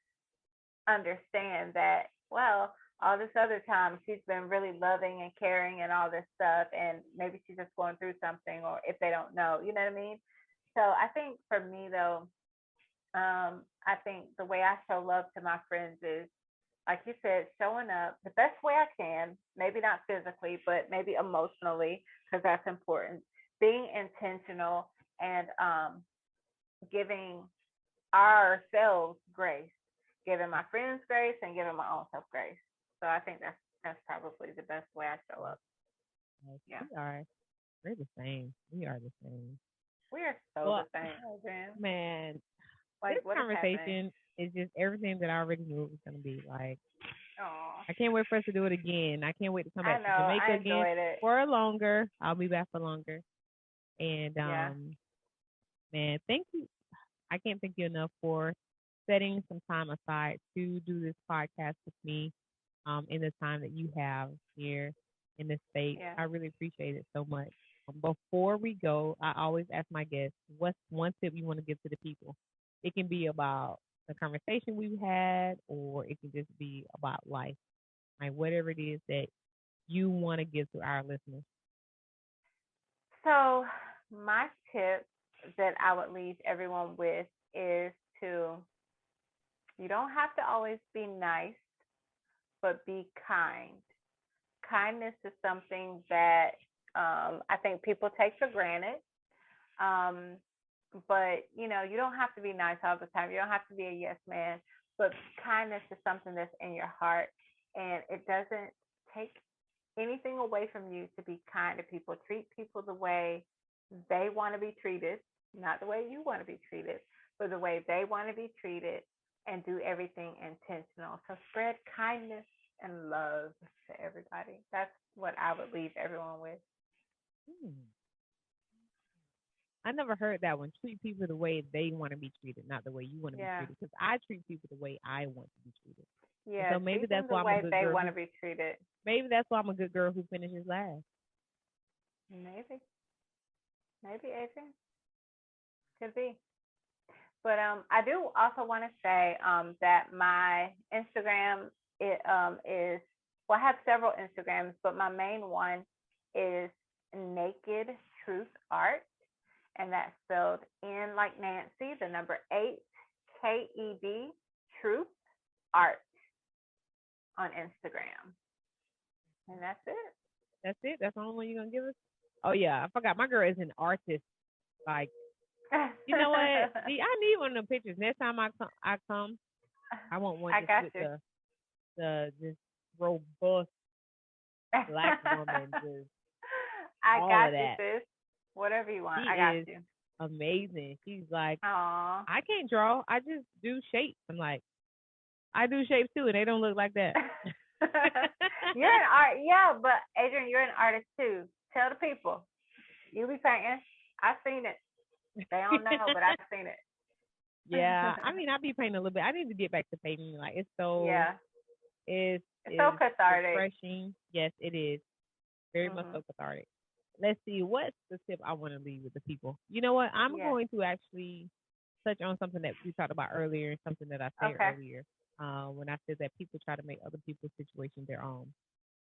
understand that, well, all this other time she's been really loving and caring and all this stuff, and maybe she's just going through something, or if they don't know, you know what I mean? So I think for me though, I think the way I show love to my friends is, like you said, showing up the best way I can, maybe not physically, but maybe emotionally, because that's important. Being intentional and giving ourselves grace, giving my friends grace, and giving my own self grace. So I think that's probably the best way I show up. Yes, Yeah, we are. We're the same. We are the same. we are so Well, the same, Adrian. man, this Like, what is happening? conversation is just everything that I already knew it was gonna be. Like, Oh, I can't wait for us to do it again. I can't wait to come I back to know. Jamaica I again enjoyed it. for longer. I'll be back for longer. And Yeah. man, thank you. I can't thank you enough for setting some time aside to do this podcast with me. In the time that you have here in this space, Yeah. I really appreciate it so much. Before we go, I always ask my guests, what's one tip you want to give to the people? It can be about the conversation we've had, or it can just be about life, like whatever it is that you want to give to our listeners. So, my tip that I would leave everyone with is to, you don't have to always be nice, but be kind. Kindness is something that I think people take for granted. Um, but, you don't have to be nice all the time. You don't have to be a yes man. But kindness is something that's in your heart, and it doesn't take anything away from you to be kind to people. Treat people the way they want to be treated, not the way you want to be treated, but the way they want to be treated, and do everything intentional. So spread kindness and love to everybody. That's what I would leave everyone with. Hmm. I never heard that one. Treat people the way they want to be treated, not the way you want to be Yeah. treated. Because I treat people the way I want to be treated. And Yeah. so maybe Treat them that's the why I'm a way good they girl want who to be treated. maybe that's why I'm a good girl who finishes last. Maybe. Maybe, Adrian. Could be. But I do also want to say that my Instagram is, well, I have several Instagrams, but my main one is Naked Truth Art, and that's spelled N like Nancy, the number 8, KED, Truth Art on Instagram, and that's it. That's it. That's the only one you're gonna give us. Oh yeah, I forgot. My girl is an artist. Like, you know what? I need one of the pictures. Next time I come, I want one I just got with you. the this robust black woman just I all got of you, that. sis. Whatever you want, She I got is you. amazing. She's like, Aw. I can't draw. I just do shapes. I'm like, I do shapes too, and they don't look like that. You're an art, yeah, but Adrian, you're an artist too. Tell the people. You be painting. I seen it. They don't know, but I seen it. Yeah, I mean, I be painting a little bit. I need to get back to painting. Like, it's so Yeah, it it's so is cathartic. refreshing. Yes, it is very much Mhm. so cathartic. Let's see, what's the tip I want to leave with the people? You know what? I'm Yeah. going to actually touch on something that we talked about earlier and something that I said Okay. earlier. When I said that people try to make other people's situation their own.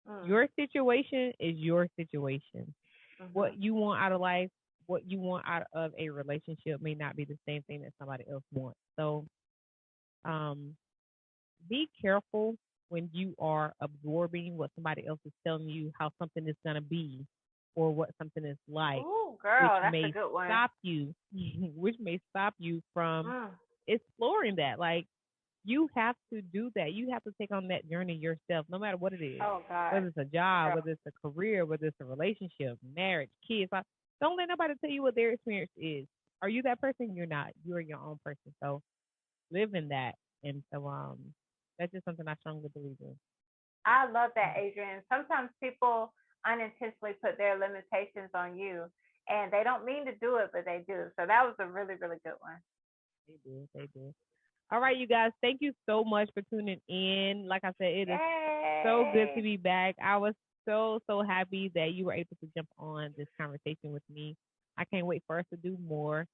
Mm. Your situation is your situation. Mhm. What you want out of life, what you want out of a relationship may not be the same thing that somebody else wants. So, um, be careful when you are absorbing what somebody else is telling you how something is going to be or what something is like, Ooh, which girl, that's a may good one. stop you, which may stop you from Mm. exploring that. Like, you have to do that. You have to take on that journey yourself, no matter what it is. Oh God, Whether it's a job, girl. whether it's a career, whether it's a relationship, marriage, kids. Like, don't let nobody tell you what their experience is. Are you that person? You're not. You are your own person. So live in that. And so that's just something I strongly believe in. I love that, Adrian. Sometimes people unintentionally put their limitations on you, and they don't mean to do it, but they do. So that was a really, really good one. They do. They do. All right, you guys. Thank you so much for tuning in. Like I said, it is so good to Yay! be back. I was so happy that you were able to jump on this conversation with me. I can't wait for us to do more.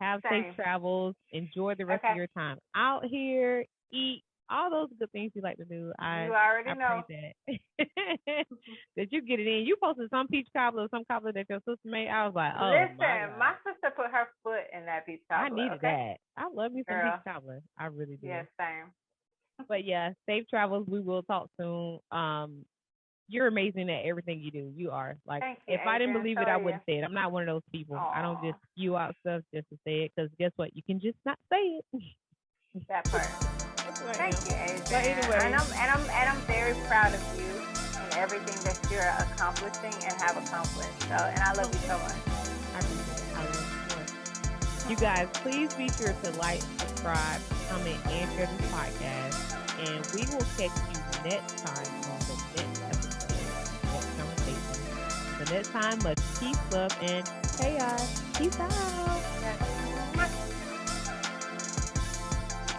Have safe Same. travels. Enjoy the rest of Okay. your time out here. Eat all those good things you like to do. You I already pray know. that that you get it in. You posted some peach cobbler, some cobbler that your sister made. I was like, oh my Listen, my god, sister put her foot in that beef I cobbler. needed Okay, that. I love me some peach girl. cobbler. I really Yeah, do. same. But yeah, safe travels. We will talk soon. You're amazing at everything you do. You are. Like, Thank you, if I didn't Adrian. So believe it, I are you. wouldn't say it. I'm not one of those people. I don't just Aw, spew out stuff just to say it. Because guess what? You can just not say it. that part. That's who I Thank am. you, But Adrian. And anyway, I'm very proud of you and everything that you're accomplishing and have accomplished. So, and I love oh, you so thank you. much. I appreciate it. I love you more. You guys, please be sure to like, subscribe, comment, and share this podcast. And we will catch you next time on the next episode, next conversation. The next time, much peace, love, and chaos. Peace out.